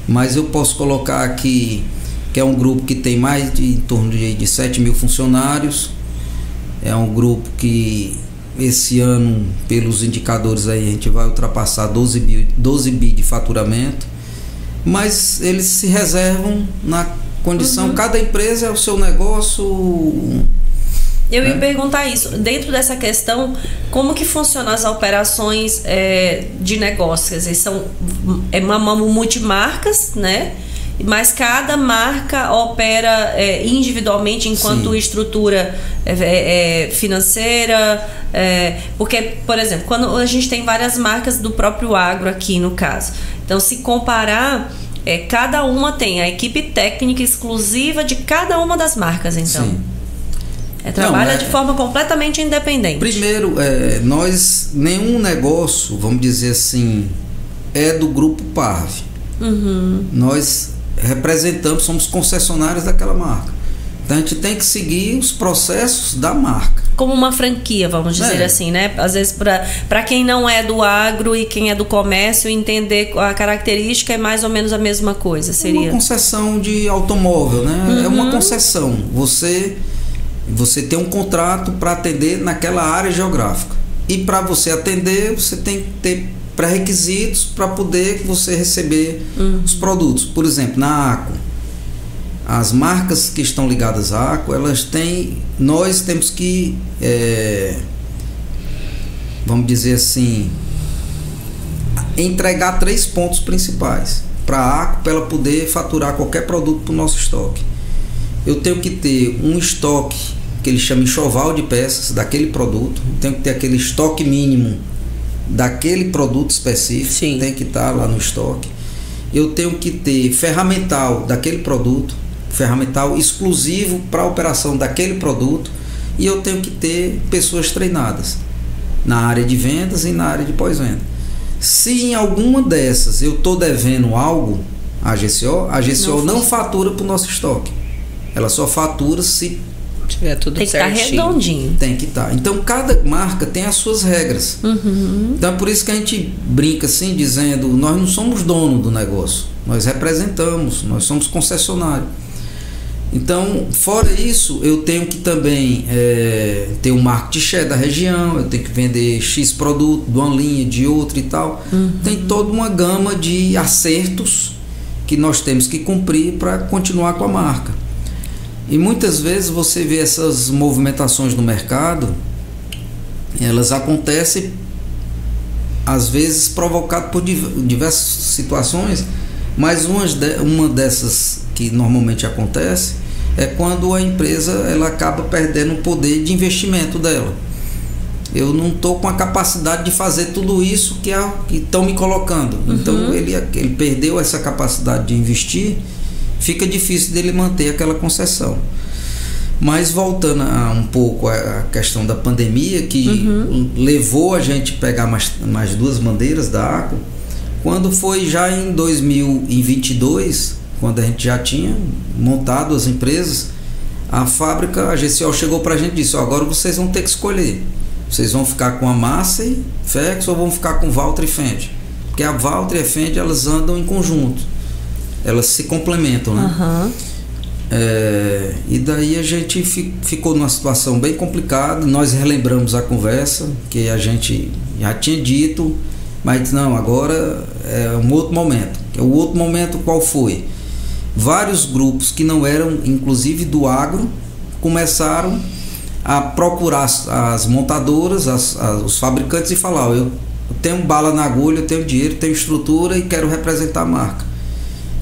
mas eu posso colocar aqui que é um grupo que tem em torno de 7 mil funcionários. É um grupo que esse ano, pelos indicadores aí, a gente vai ultrapassar 12 bi de faturamento, mas eles se reservam na condição, cada empresa é o seu negócio. Eu ia perguntar isso, dentro dessa questão, como que funcionam as operações de negócio? Quer dizer, uma multimarcas, né? Mas cada marca opera individualmente enquanto estrutura financeira, porque, por exemplo, quando a gente tem várias marcas do próprio agro aqui no caso, então se comparar, cada uma tem a equipe técnica exclusiva de cada uma das marcas, então. Sim. Trabalha de forma completamente independente. Primeiro, nenhum negócio, vamos dizer assim, é do grupo Parve. Nós representamos, somos concessionários daquela marca. Então a gente tem que seguir os processos da marca. Como uma franquia, vamos dizer assim, né? Às vezes, para quem não é do agro e quem é do comércio, entender a característica é mais ou menos a mesma coisa. Seria uma concessão de automóvel, né? É uma concessão. Você tem um contrato para atender naquela área geográfica. E para você atender, você tem que ter pré-requisitos para poder você receber os produtos. Por exemplo, na ACO, as marcas que estão ligadas à ACO, nós temos que, vamos dizer assim, entregar 3 pontos principais para a ACO, para ela poder faturar qualquer produto para o nosso estoque. eu tenho que ter um estoque que ele chama enxoval de peças daquele produto, tenho que ter aquele estoque mínimo daquele produto específico, Sim. tem que estar lá no estoque. Eu tenho que ter ferramental daquele produto, ferramental exclusivo para a operação daquele produto, e eu tenho que ter pessoas treinadas na área de vendas e na área de pós-venda. Se em alguma dessas eu estou devendo algo à GCO não fatura para o nosso estoque. Ela só fatura se tiver tudo tem certinho. Que estar redondinho. Tem que estar. Então cada marca tem as suas regras. Então é por isso que a gente brinca assim, dizendo, nós não somos dono do negócio, nós representamos, nós somos concessionário. Então, fora isso, eu tenho que também ter um market share da região, eu tenho que vender X produto de uma linha, de outra e tal. Tem toda uma gama de acertos que nós temos que cumprir para continuar com a marca. E muitas vezes você vê essas movimentações no mercado, elas acontecem às vezes provocadas por diversas situações, mas uma dessas que normalmente acontece é quando a empresa ela acaba perdendo o poder de investimento dela. Eu não estou com a capacidade de fazer tudo isso que estão me colocando. Então ele perdeu essa capacidade de investir, fica difícil dele manter aquela concessão. Mas voltando um pouco à questão da pandemia, que levou a gente a pegar mais duas bandeiras da ACO, quando foi já em 2022, quando a gente já tinha montado as empresas, a fábrica, a GCO chegou para a gente e disse, agora vocês vão ter que escolher. Vocês vão ficar com a Massey FX ou vão ficar com Valtra e Fendi? Porque a Valtra e a Fendi, elas andam em conjunto. Elas se complementam, né? E daí a gente ficou numa situação bem complicada. Nós relembramos a conversa que a gente já tinha dito, mas não, agora é um outro momento. O outro momento qual foi? Vários grupos que não eram inclusive do agro começaram a procurar as montadoras, os fabricantes e falar, eu tenho bala na agulha, eu tenho dinheiro, tenho estrutura e quero representar a marca.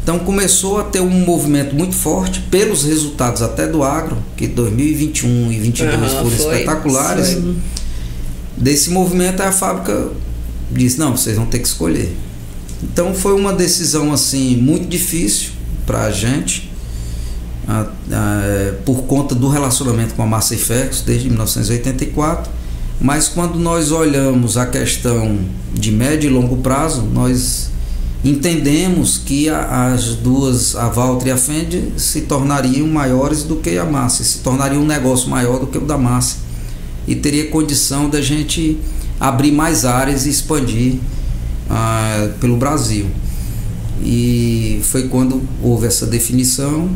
Então começou a ter um movimento muito forte pelos resultados até do agro, que 2021 e 2022 foram espetaculares. Foi. Desse movimento a fábrica disse, não, vocês vão ter que escolher. Então foi uma decisão assim muito difícil para a gente, por conta do relacionamento com a Massey FX desde 1984, mas quando nós olhamos a questão de médio e longo prazo, nós entendemos que as duas, a Valtra e a Fendi, se tornariam maiores do que a Massey, se tornaria um negócio maior do que o da Massey, e teria condição da gente abrir mais áreas e expandir pelo Brasil. E foi quando houve essa definição.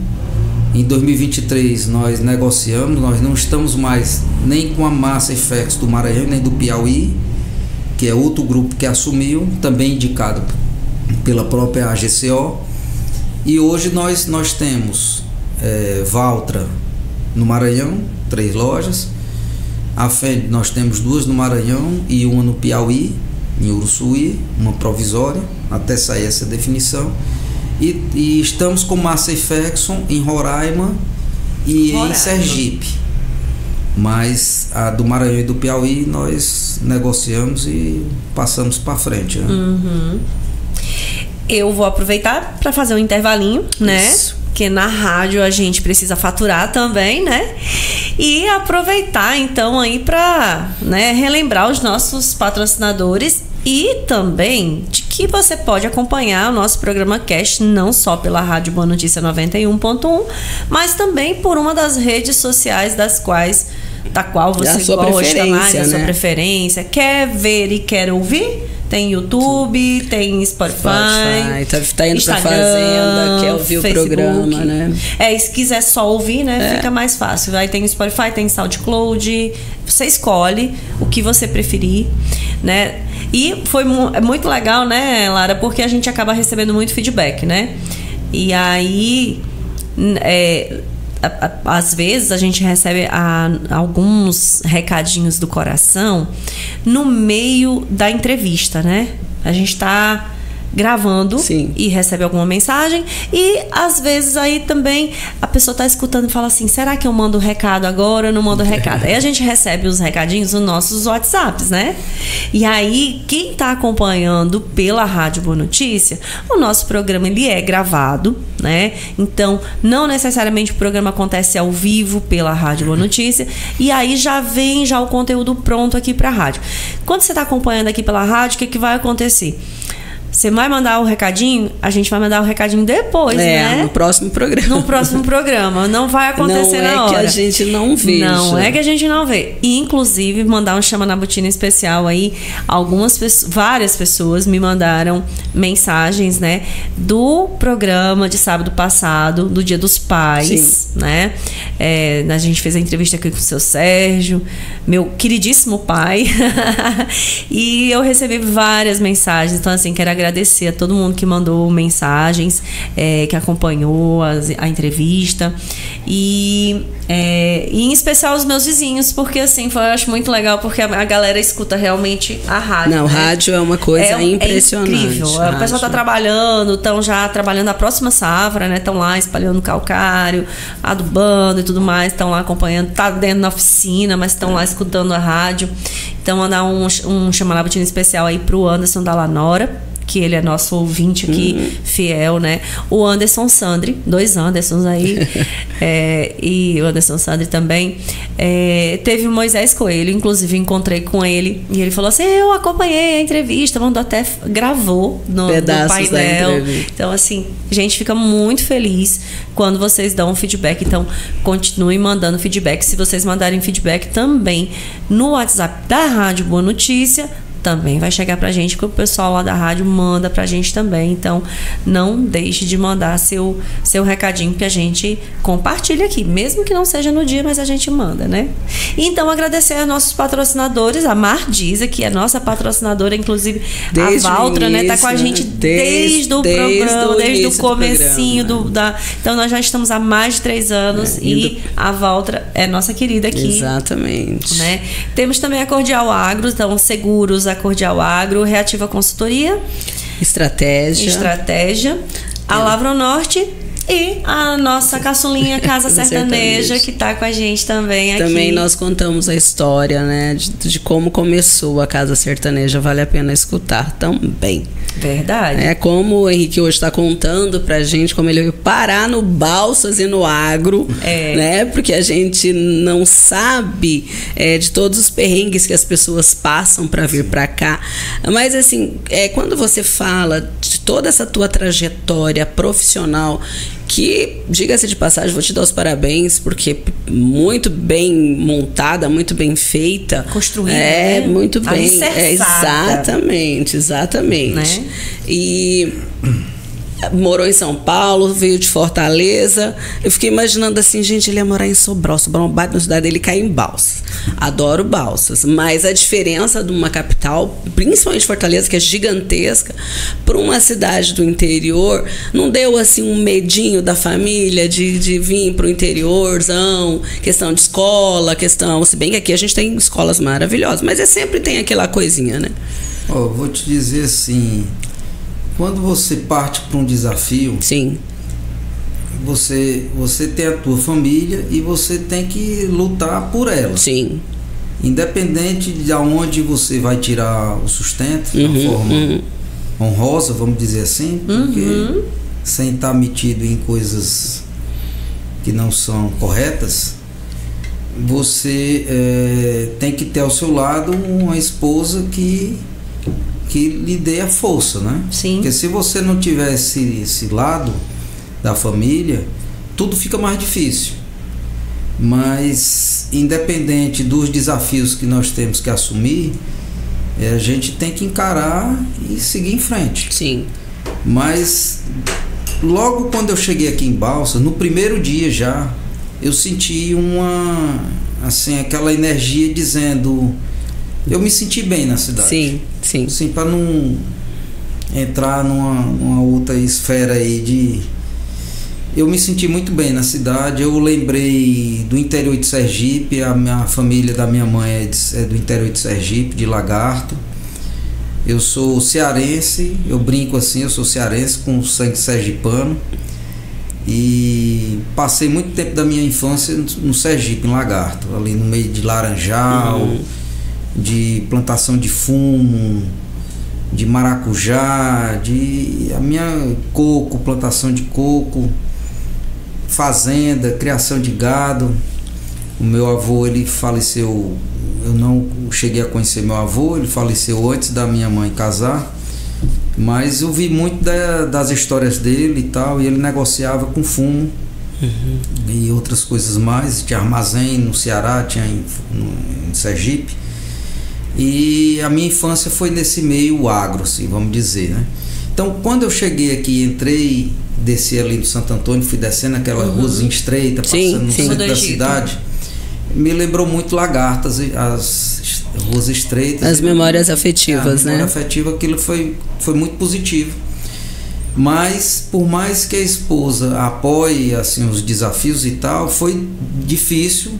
Em 2023 nós negociamos, nós não estamos mais nem com a Massey FX do Maranhão nem do Piauí, que é outro grupo que assumiu, também indicado pela própria AGCO. E hoje nós temos Valtra no Maranhão, 3 lojas. A Fendi nós temos 2 no Maranhão e uma no Piauí, em Uruçuí, uma provisória, até sair essa definição. E estamos com Massey Ferguson em Roraima e em Sergipe. Mas a do Maranhão e do Piauí nós negociamos e passamos para frente, né? Eu vou aproveitar para fazer um intervalinho, né? Isso. Porque na rádio a gente precisa faturar também, né? E aproveitar então aí para, né, relembrar os nossos patrocinadores e também de que você pode acompanhar o nosso programa Cast não só pela Rádio Boa Notícia 91.1, mas também por uma das redes sociais da qual você gosta mais, da sua preferência, quer ver e quer ouvir. Tem YouTube, tem Spotify, tá indo pra Fazenda, quer ouvir Facebook, o programa, né? E se quiser só ouvir, né, fica mais fácil. Aí tem o Spotify, tem SoundCloud, você escolhe o que você preferir, né? E foi muito legal, né, Lara, porque a gente acaba recebendo muito feedback, né? E aí, às vezes a gente recebe alguns recadinhos do coração no meio da entrevista, né? A gente tá gravando Sim. e recebe alguma mensagem. E às vezes aí também a pessoa tá escutando e fala assim, será que eu mando recado agora ou não mando recado? Aí a gente recebe os recadinhos nos nossos WhatsApps, né? E aí, quem tá acompanhando pela Rádio Boa Notícia, o nosso programa ele é gravado, né? Então, não necessariamente o programa acontece ao vivo pela Rádio Boa Notícia, e aí já vem já o conteúdo pronto aqui pra rádio. Quando você tá acompanhando aqui pela rádio, o que vai acontecer? Você vai mandar o recadinho, a gente vai mandar o recadinho depois, né? No próximo programa. No próximo programa. Não vai acontecer na hora. Não é que a gente não veja. Não é que a gente não vê. E, inclusive, mandar um Chama na Botina especial aí. Várias pessoas me mandaram mensagens, né? Do programa de sábado passado, do Dia dos Pais, Sim. né? A gente fez a entrevista aqui com o seu Sérgio, meu queridíssimo pai. E eu recebi várias mensagens. Então, assim, quero agradecer a todo mundo que mandou mensagens, que acompanhou a entrevista e em especial os meus vizinhos, porque assim, eu acho muito legal, porque a galera escuta realmente a rádio. Não, rádio é uma coisa impressionante. É incrível. O pessoal tá trabalhando, estão já trabalhando a próxima safra, né? Estão lá espalhando calcário, adubando e tudo mais, estão lá acompanhando, tá dentro da oficina, mas estão lá escutando a rádio. Então, mandar um Chama na Botina especial aí pro Anderson da Lanora, que ele é nosso ouvinte aqui, fiel, né? O Anderson Sandri, 2 Andersons aí, e o Anderson Sandri também. Teve o Moisés Coelho, inclusive encontrei com ele, e ele falou assim, eu acompanhei a entrevista, mandou até, gravou no painel. Então, assim, a gente fica muito feliz quando vocês dão um feedback. Então, continuem mandando feedback. Se vocês mandarem feedback também no WhatsApp da Rádio Boa Notícia, também vai chegar pra gente, porque o pessoal lá da rádio manda pra gente também. Então, não deixe de mandar seu recadinho que a gente compartilha aqui, mesmo que não seja no dia, mas a gente manda, né? Então, agradecer aos nossos patrocinadores, a Mardiza, que é nossa patrocinadora, inclusive desde a Valtra, né? Tá com a gente desde o programa, desde o comecinho Então, nós já estamos há mais de 3 anos e a Valtra é nossa querida aqui. Exatamente. Né? Temos também a Cordial Agro, então seguros, a Cordial Agro, Reativa Consultoria, Estratégia, a Lavra Norte e a nossa caçulinha Casa Sertaneja, que tá com a gente também aqui. Também nós contamos a história, né, de como começou a Casa Sertaneja, vale a pena escutar também. Verdade. É como o Henrique hoje está contando pra gente como ele veio parar no Balsas e no agro, né? Porque a gente não sabe de todos os perrengues que as pessoas passam para vir para cá. Mas assim, quando você fala de toda essa tua trajetória profissional, que, diga-se de passagem, vou te dar os parabéns, porque muito bem montada, muito bem feita. Construída, né? Muito bem. Exatamente. Né? E morou em São Paulo, veio de Fortaleza. Eu fiquei imaginando assim, gente, ele ia morar em Sobral. Sobral é uma baita cidade, ele cai em Balsas. Adoro Balsas, mas a diferença de uma capital, principalmente Fortaleza, que é gigantesca, para uma cidade do interior, não deu assim um medinho da família de vir para o interiorzão, questão de escola, se bem que aqui a gente tem escolas maravilhosas, mas sempre tem aquela coisinha, né? Vou te dizer assim, quando você parte para um desafio, sim, você tem a tua família e você tem que lutar por ela. Sim. Independente de onde você vai tirar o sustento, de uma forma honrosa, vamos dizer assim, porque sem estar metido em coisas que não são corretas, você tem que ter ao seu lado uma esposa que lhe dê a força, né? Sim. Porque se você não tiver esse lado da família, tudo fica mais difícil. Mas, independente dos desafios que nós temos que assumir, a gente tem que encarar e seguir em frente. Sim. Mas, logo quando eu cheguei aqui em Balsas, no primeiro dia já, eu senti aquela energia dizendo... Eu me senti bem na cidade. Sim. Assim, para não entrar numa outra esfera aí eu me senti muito bem na cidade. Eu lembrei do interior de Sergipe. A família da minha mãe é do interior de Sergipe, de Lagarto. Eu sou cearense, eu brinco assim, eu sou cearense com sangue sergipano. E passei muito tempo da minha infância no Sergipe, em Lagarto, ali no meio de laranjal, de plantação de fumo, de maracujá, a minha coco, plantação de coco, fazenda, criação de gado. O meu avô, ele faleceu, eu não cheguei a conhecer meu avô, ele faleceu antes da minha mãe casar. Mas eu vi muito das histórias dele e tal, e ele negociava com fumo e outras coisas mais. Tinha armazém no Ceará, tinha em Sergipe. E a minha infância foi nesse meio agro, assim, vamos dizer, né? Então, quando eu cheguei aqui, entrei, desci ali no Santo Antônio, fui descendo aquela ruazinha estreita, passando no centro da cidade, me lembrou muito Lagartas, as ruas estreitas. As memórias afetivas, né? A memória afetiva, aquilo foi muito positivo. Mas, por mais que a esposa apoie assim, os desafios e tal, foi difícil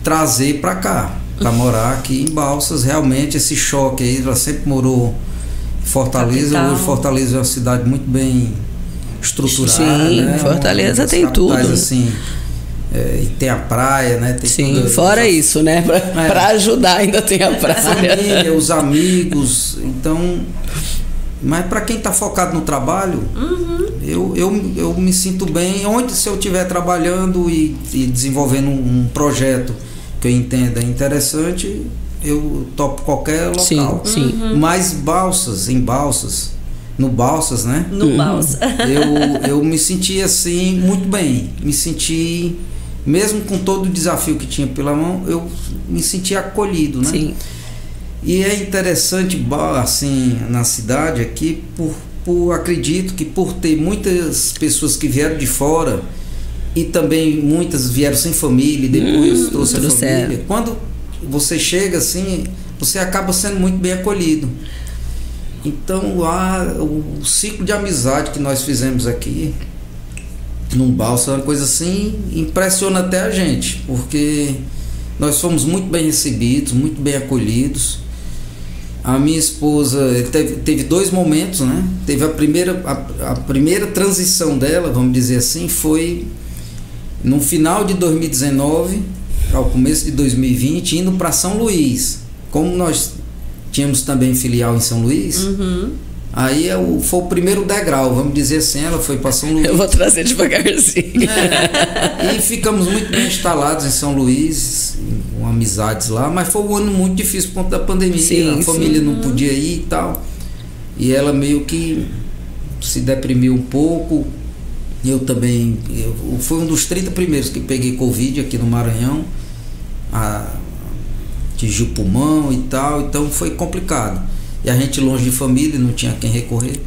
trazer para cá, para morar aqui em Balsas. Realmente, esse choque aí, ela sempre morou em Fortaleza. Capital. Hoje, Fortaleza é uma cidade muito bem estruturada. Sim, né? Fortaleza tem tudo. Assim, e tem a praia, né? Tem sim, fora isso, né? Para ajudar, ainda tem a praia. A família, os amigos. Então, mas para quem está focado no trabalho, eu me sinto bem onde, se eu estiver trabalhando e desenvolvendo um projeto que eu entenda interessante, eu topo qualquer local. Sim. Mas no Balsas, né? No Balsa. Eu me senti assim muito bem. Me senti, mesmo com todo o desafio que tinha pela mão, eu me senti acolhido, né? Sim. E é interessante, assim, na cidade aqui, acredito que por ter muitas pessoas que vieram de fora e também muitas vieram sem família e depois trouxe a família. Quando você chega assim, você acaba sendo muito bem acolhido. Então, o ciclo de amizade que nós fizemos aqui num Balsa é uma coisa assim, impressiona até a gente, porque nós fomos muito bem recebidos, muito bem acolhidos. A minha esposa teve dois momentos, né? Teve a primeira transição dela, vamos dizer assim, foi no final de 2019 ao começo de 2020, indo para São Luís. Como nós tínhamos também filial em São Luís, aí foi o primeiro degrau, vamos dizer assim, ela foi para São Luís. Eu vou trazer devagarzinho. E ficamos muito bem instalados em São Luís, com amizades lá, mas foi um ano muito difícil por conta da pandemia, a família não podia ir e tal, e ela meio que se deprimiu um pouco. Eu também, fui um dos 30 primeiros que peguei Covid aqui no Maranhão, atingiu o pulmão e tal, então foi complicado. E a gente longe de família, não tinha quem recorrer.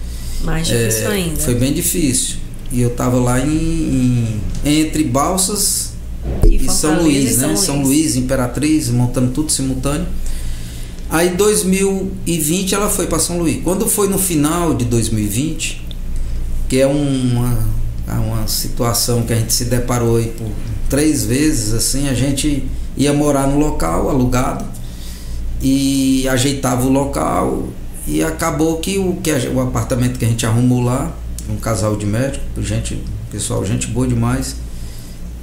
Mais difícil ainda. Foi bem difícil. E eu estava lá entre Balsas e São Luís, né? São Luís, Imperatriz, montando tudo simultâneo. Aí 2020 ela foi para São Luís. Quando foi no final de 2020, que é uma situação que a gente se deparou aí por 3 vezes, assim, a gente ia morar no local alugado e ajeitava o local, e acabou que o apartamento que a gente arrumou lá, um casal de médicos, pessoal, gente boa demais,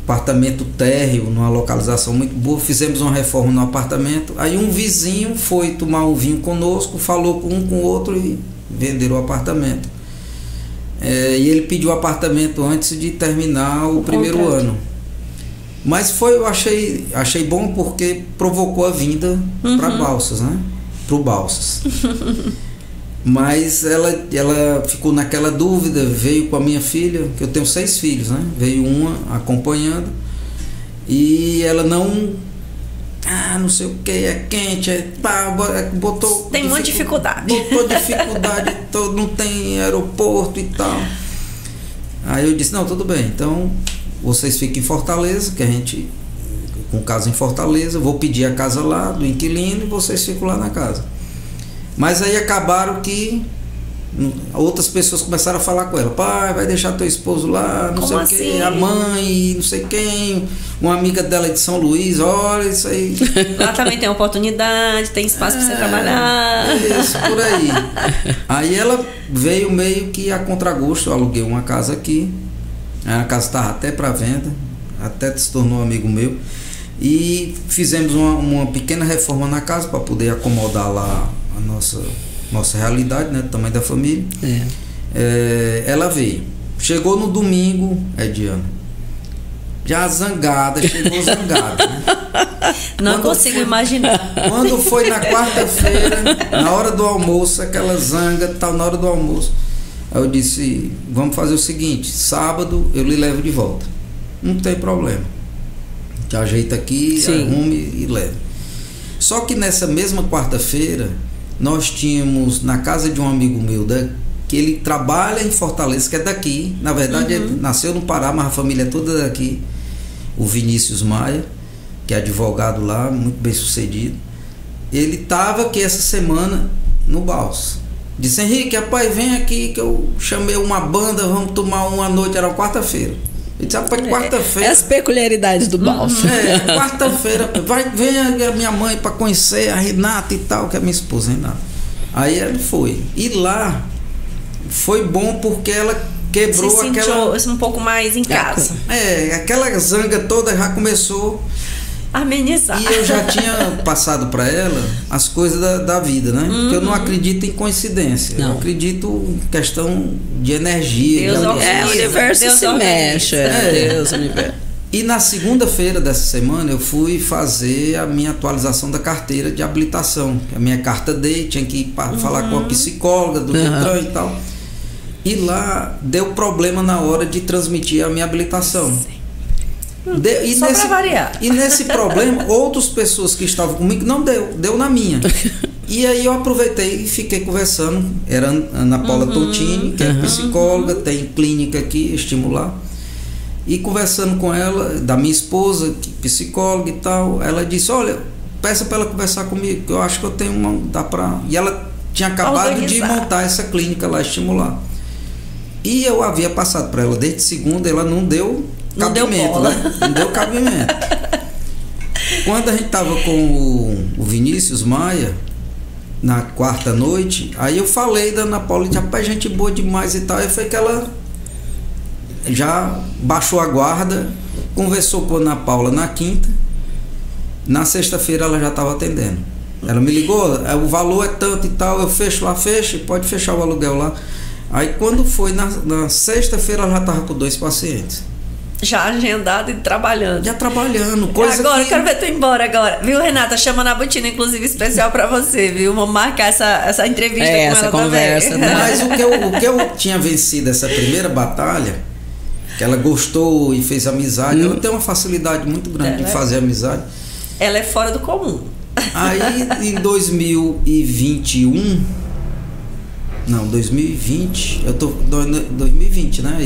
apartamento térreo, numa localização muito boa, fizemos uma reforma no apartamento, aí um vizinho foi tomar um vinho conosco, falou com um com o outro e venderam o apartamento. E ele pediu o apartamento antes de terminar o primeiro ano. Mas eu achei bom porque provocou a vinda para Balsas, né? Pro Balsas. Mas ela ficou naquela dúvida, veio com a minha filha, que eu tenho 6 filhos, né? Veio uma acompanhando, e ela não sei o que, é quente, botou... Tem muita dificuldade. Botou dificuldade, não tem aeroporto e tal. Aí eu disse, não, tudo bem, então vocês ficam em Fortaleza, que a gente com casa em Fortaleza, vou pedir a casa lá do inquilino e vocês ficam lá na casa. Mas aí acabaram que Outras pessoas começaram a falar com ela: pai, vai deixar teu esposo lá, não Como sei o assim? que, a mãe, não sei quem, uma amiga dela é de São Luís, olha isso aí. Lá também tem oportunidade, tem espaço para você trabalhar. Isso, por aí. Aí ela veio meio que a contragosto. Eu aluguei uma casa aqui, a casa estava até para venda, até se tornou um amigo meu, e fizemos uma pequena reforma na casa para poder acomodar lá a nossa realidade, né, do tamanho da família. Ela veio, chegou no domingo, Ediana, já zangada, chegou zangada, né? Não consigo imaginar. Quando foi na quarta-feira, na hora do almoço, aquela zanga, tal, na hora do almoço, aí eu disse: vamos fazer o seguinte, sábado eu lhe levo de volta, não tem problema, te ajeita aqui, arrume e leva. Só que nessa mesma quarta-feira nós tínhamos na casa de um amigo meu que ele trabalha em Fortaleza, que é daqui, na verdade ele nasceu no Pará, mas a família é toda daqui, o Vinícius Maia, que é advogado lá, muito bem sucedido. Ele estava aqui essa semana no Balsa. Disse: Henrique, rapaz, vem aqui que eu chamei uma banda, vamos tomar uma noite, era quarta-feira. Ele disse: rapaz, quarta-feira. É as peculiaridades do Balsa. Quarta-feira, vem a minha mãe para conhecer a Renata e tal, que é minha esposa, Renata. Aí ele foi. E lá foi bom porque ela quebrou se aquela. sentiu um pouco mais em casa. Aquela zanga toda já começou. Amenizar. E eu já tinha passado para ela as coisas da vida, né? Porque eu não acredito em coincidência. Não. Eu acredito em questão de energia. Deus de O universo Deus se mexe. Deus, universo. E na segunda-feira dessa semana eu fui fazer a minha atualização da carteira de habilitação. A minha carta D, tinha que ir falar com a psicóloga do Detran e tal. E lá deu problema na hora de transmitir a minha habilitação. Só para variar. E nesse problema, outras pessoas que estavam comigo não deu na minha. E aí eu aproveitei e fiquei conversando. Era Ana Paula Tontini, que é psicóloga, tem clínica aqui, estimular. E conversando com ela, da minha esposa, que é psicóloga e tal, ela disse: olha, peça para ela conversar comigo, que eu acho que eu tenho E ela tinha acabado de montar essa clínica lá, estimular. E eu havia passado para ela desde segunda, ela não deu cabimento, né? Não deu cabimento. Quando a gente tava com o Vinícius Maia na quarta noite, aí eu falei da Ana Paula, disse: rapaz, gente boa demais e tal. Aí foi que ela já baixou a guarda, conversou com a Ana Paula na quinta, na sexta-feira ela já estava atendendo. Ela me ligou: o valor é tanto e tal, eu fecho lá, pode fechar o aluguel lá. Aí quando foi na sexta-feira ela já estava com 2 pacientes. Já agendado e trabalhando. Já trabalhando. Coisa agora, eu quero ver tu embora agora. Viu, Renata? Chama na Butina, inclusive, especial pra você, viu? Vamos marcar essa entrevista com essa ela conversa, também. né? Mas o que eu tinha vencido essa primeira batalha, que ela gostou e fez amizade, ela tem uma facilidade muito grande de fazer amizade. Ela é fora do comum. Aí, em 2021... Não, 2020, eu tô 2020, né?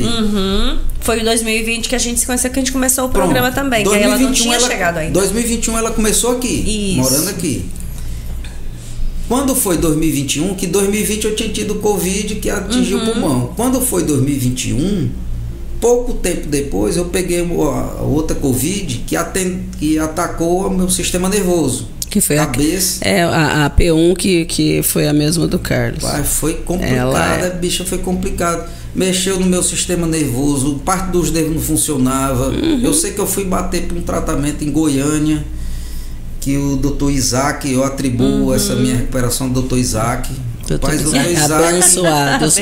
Foi em 2020 que a gente se conheceu, que a gente começou o programa também, 2021 que ela não tinha chegado ainda. 2021 ela começou aqui, morando aqui. Quando foi 2021, que 2020 eu tinha tido Covid que atingiu o pulmão. Quando foi 2021, pouco tempo depois eu peguei a outra Covid que atacou o meu sistema nervoso. Que foi cabeça. A P1 que foi a mesma do Carlos. Pai, foi complicada, bicha, foi complicado. Mexeu no meu sistema nervoso, parte dos nervos não funcionava. Eu sei que eu fui bater para um tratamento em Goiânia, que o Dr. Isaac, eu atribuo essa minha recuperação ao Dr. Isaac. Dr. Isaac, abençoados.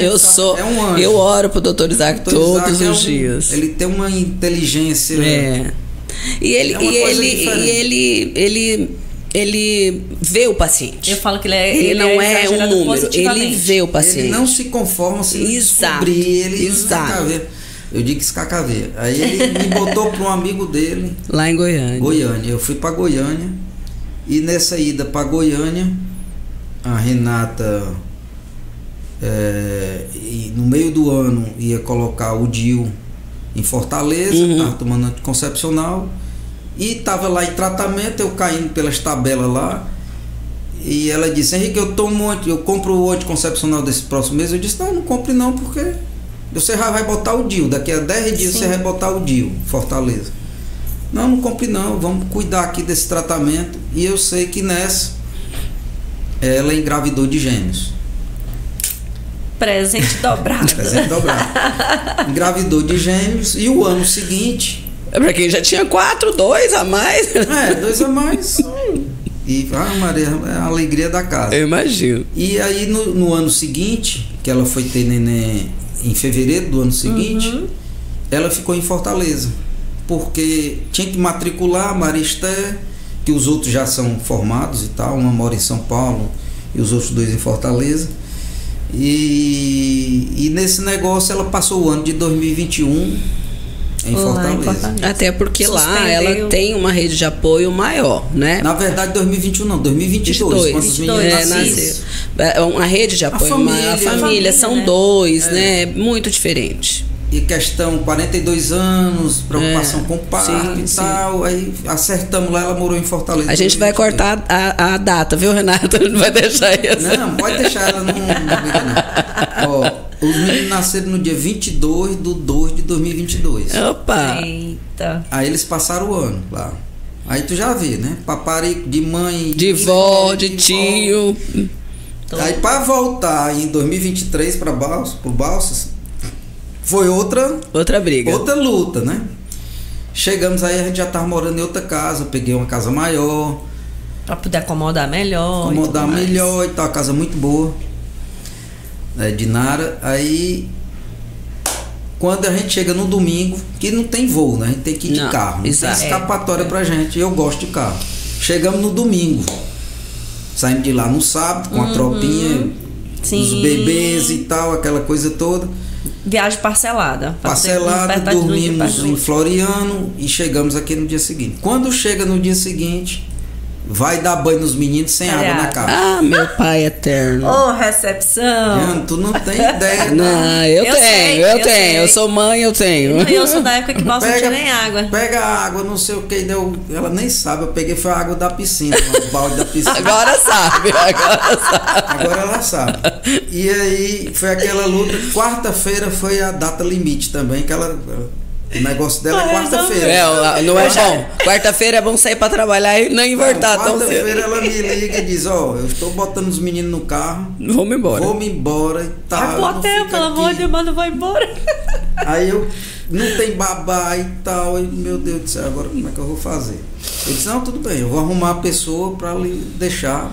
Eu oro pro Dr. Isaac todos os dias. Ele tem uma inteligência. E ele vê o paciente. Eu falo que ele não é um número, ele vê o paciente. Ele não se conforma se descobrir, ele escacaveia. Eu digo escacaveia. Aí ele me botou para um amigo dele. Lá em Goiânia. Eu fui para Goiânia. E nessa ida para Goiânia, a Renata, no meio do ano, ia colocar o DIU em Fortaleza, estava tomando anticoncepcional. E estava lá em tratamento, eu caindo pelas tabelas lá. E ela disse: Henrique, eu compro o anticoncepcional desse próximo mês. Eu disse: não compre não, porque você já vai botar o DIU. Daqui a 10 dias você vai botar o DIU, Fortaleza. Não compre não, vamos cuidar aqui desse tratamento. E eu sei que nessa ela engravidou de gêmeos. Presente dobrado. Presente dobrado. Engravidou de gêmeos. E o ano seguinte... Pra quem já tinha 4, 2 a mais. 2 a mais. E, Maria, é a alegria da casa. Eu imagino. E aí no ano seguinte, que ela foi ter neném em fevereiro do ano seguinte, ela ficou em Fortaleza. Porque tinha que matricular a Maristé, que os outros já são formados e tal. Uma mora em São Paulo e os outros 2 em Fortaleza. E nesse negócio ela passou o ano de 2021 em Fortaleza. Até porque lá ela tem uma rede de apoio maior, né? Na verdade 2021 não, 2022. Quando os meninos nasceram. Uma rede de apoio maior. A família são, né? 2, né? Muito diferente. E questão 42 anos, preocupação com o parto e tal. Aí acertamos lá, ela morou em Fortaleza. A gente vai cortar a data, viu, Renata? Não vai deixar isso. Não, pode deixar, ela não briga não. Ó, os meninos nasceram no dia 22 de 2 de 2022. Opa! Eita! Aí eles passaram o ano lá. Aí tu já vê, né? Paparico de mãe, de vó, de tio. Aí para voltar em 2023 para Balsas, foi outra briga. Outra luta, né? Chegamos aí, a gente já tava morando em outra casa. Eu peguei uma casa maior. Pra poder acomodar melhor. Acomodar melhor e tal. Uma casa muito boa. De Nara. Aí, quando a gente chega no domingo, que não tem voo, né? A gente tem que ir de carro. Não tem escapatória pra gente. Eu gosto de carro. Chegamos no domingo. Saímos de lá no sábado com a tropinha. Os bebês e tal, aquela coisa toda. Viagem parcelada. Dormimos em Floriano e chegamos aqui no dia seguinte. Quando chega no dia seguinte, vai dar banho nos meninos sem água na casa. Ah, meu pai eterno. Recepção. Tu não tem ideia. Não, eu tenho. Eu sou mãe, eu tenho. Eu sou da época que Balsa não tinha nem água. Pega a água, não sei o que, deu. Ela nem sabe, eu peguei foi a água da piscina, o balde da piscina. Agora sabe. Agora ela sabe. E aí foi aquela luta. Quarta-feira foi a data limite também, que o negócio dela é quarta-feira. Não é bom. Quarta-feira é bom sair pra trabalhar e não invertar tão cedo. Quarta-feira ela me liga e diz: eu estou botando os meninos no carro. Vamos embora. E tal. Vai pro hotel, pelo amor de Deus, mas não vai embora. Aí eu não tem babá e tal. E, meu Deus do céu, agora como é que eu vou fazer? Ele disse: não, tudo bem, eu vou arrumar a pessoa pra lhe deixar.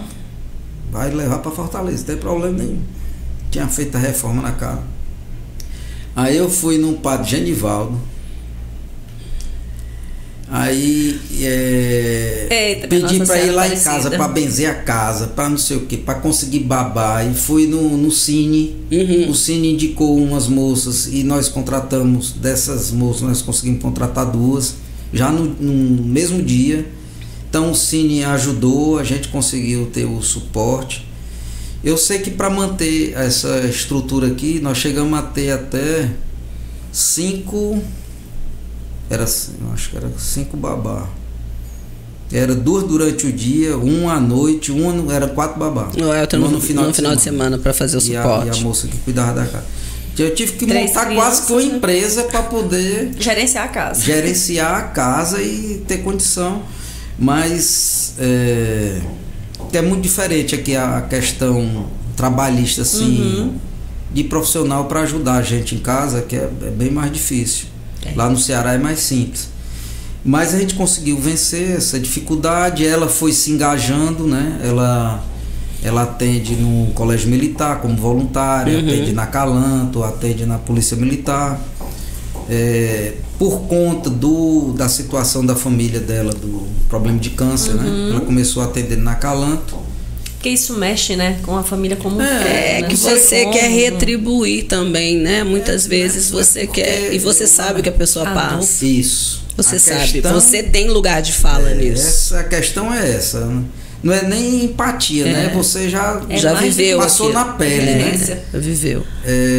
Vai levar pra Fortaleza, não tem problema nenhum. Tinha feito a reforma na casa. Aí eu fui num padre Genivaldo. Aí pedi para ir lá em casa para benzer a casa, para não sei o que, para conseguir babar. E fui no Cine. O Cine indicou umas moças e nós contratamos dessas moças, nós conseguimos contratar 2 já no mesmo dia. Então o Cine ajudou, a gente conseguiu ter o suporte. Eu sei que para manter essa estrutura aqui, nós chegamos a ter até 5. Acho que era 5 babá. Era 2 durante o dia, 1 à noite, era 4 babá. No final de semana para fazer o suporte. E a moça que cuidava da casa. Eu tive que montar quase que uma empresa para poder gerenciar a casa e ter condição. Mas é muito diferente aqui a questão trabalhista, assim, de profissional para ajudar a gente em casa, que é bem mais difícil. Lá no Ceará é mais simples. Mas a gente conseguiu vencer essa dificuldade. Ela foi se engajando, né? Ela atende no colégio militar como voluntária, atende na Calanto, atende na Polícia Militar. Por conta da situação da família dela, do problema de câncer, né? Ela começou a atender na Calanto. Porque isso mexe, né, com a família como um todo, né? Que você quer retribuir também, né? Muitas vezes você quer, e você sabe o que a pessoa passa. Isso. Você sabe, você tem lugar de fala nisso. A questão é essa, né? Não é nem empatia, né? Você já viveu, passou na pele, né? Viveu.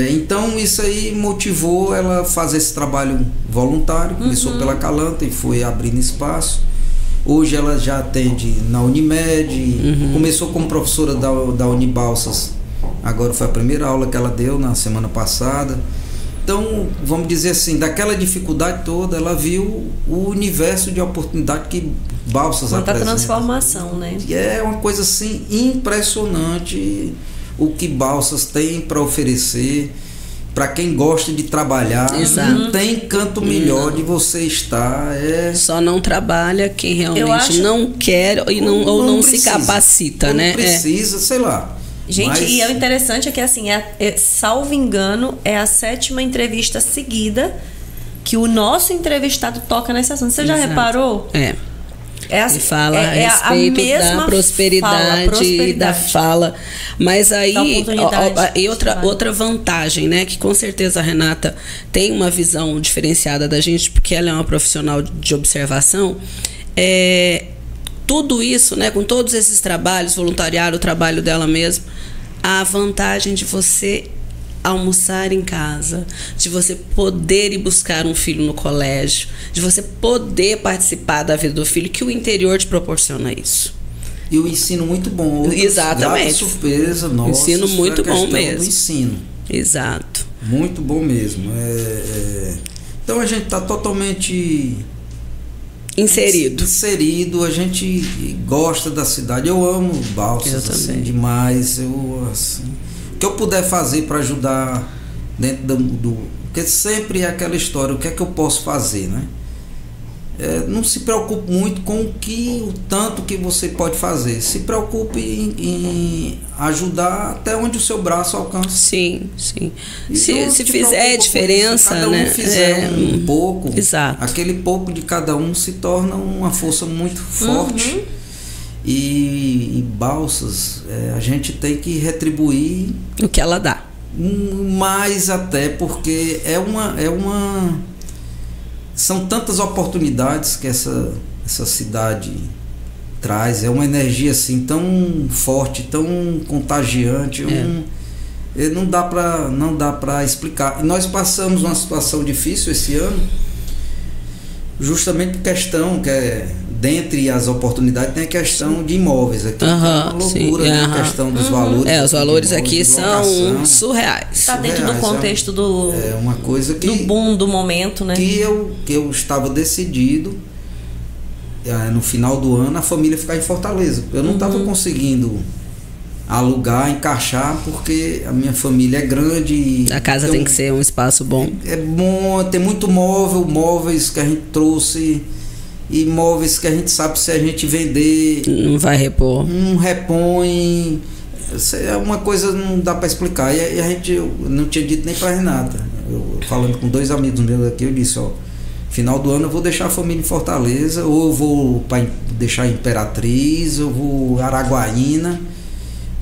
Então isso aí motivou ela a fazer esse trabalho voluntário. Começou pela Calanta e foi abrindo espaço. Hoje ela já atende na Unimed, começou como professora da Unibalsas, agora foi a primeira aula que ela deu na semana passada. Então, vamos dizer assim, daquela dificuldade toda, ela viu o universo de oportunidade que Balsas apresenta. Quanta transformação, né? E é uma coisa assim impressionante o que Balsas tem para oferecer. Para quem gosta de trabalhar, Exato. Não tem canto melhor de você estar. Só não trabalha quem realmente não quer ou não se capacita, ou né? Não precisa, sei lá. Gente, e o interessante é que, assim, salvo engano, é a 7ª entrevista seguida que o nosso entrevistado toca nesse assunto. Você já reparou? Ele fala a respeito da prosperidade e da fala. Mas aí, outra vantagem, né? Que com certeza a Renata tem uma visão diferenciada da gente, porque ela é uma profissional de observação. Tudo isso, né? Com todos esses trabalhos, voluntariado, o trabalho dela mesmo, a vantagem de você almoçar em casa, de você poder ir buscar um filho no colégio, de você poder participar da vida do filho, que o interior te proporciona isso. E o ensino muito bom. Exatamente. Surpresa, nossa. Ensino muito bom mesmo. Do ensino. Exato. Muito bom mesmo. Então a gente está totalmente inserido, a gente gosta da cidade. Eu amo Balsas assim, demais. O que eu puder fazer para ajudar dentro porque sempre é aquela história, o que é que eu posso fazer, né? Não se preocupe muito com o tanto que você pode fazer. Se preocupe em ajudar até onde o seu braço alcança. Sim. Se fizer diferença, se cada um fizer um pouco, exato. Aquele pouco de cada um se torna uma força muito forte. E Balsas, a gente tem que retribuir o que ela dá. Mais até porque são tantas oportunidades que essa cidade traz, é uma energia assim tão forte, tão contagiante, não dá para explicar. E nós passamos uma situação difícil esse ano, justamente por questão que dentre as oportunidades tem a questão de imóveis aqui. Uma loucura, né? A questão dos valores. Os valores aqui são surreais. Está dentro do contexto do uma coisa que, do boom do momento, né? Que eu estava decidido no final do ano a família ficar em Fortaleza. Eu não estava conseguindo alugar, encaixar, porque a minha família é grande. A casa tem que ser um espaço bom. É bom, tem muito móveis que a gente trouxe, e móveis que a gente sabe se a gente vender não vai repor. Não repõe. É uma coisa não dá para explicar. E a gente, eu não tinha dito nem para Renata. Eu falando com 2 amigos meus aqui, eu disse, final do ano eu vou deixar a família em Fortaleza, ou eu vou deixar Imperatriz, eu vou Araguaína.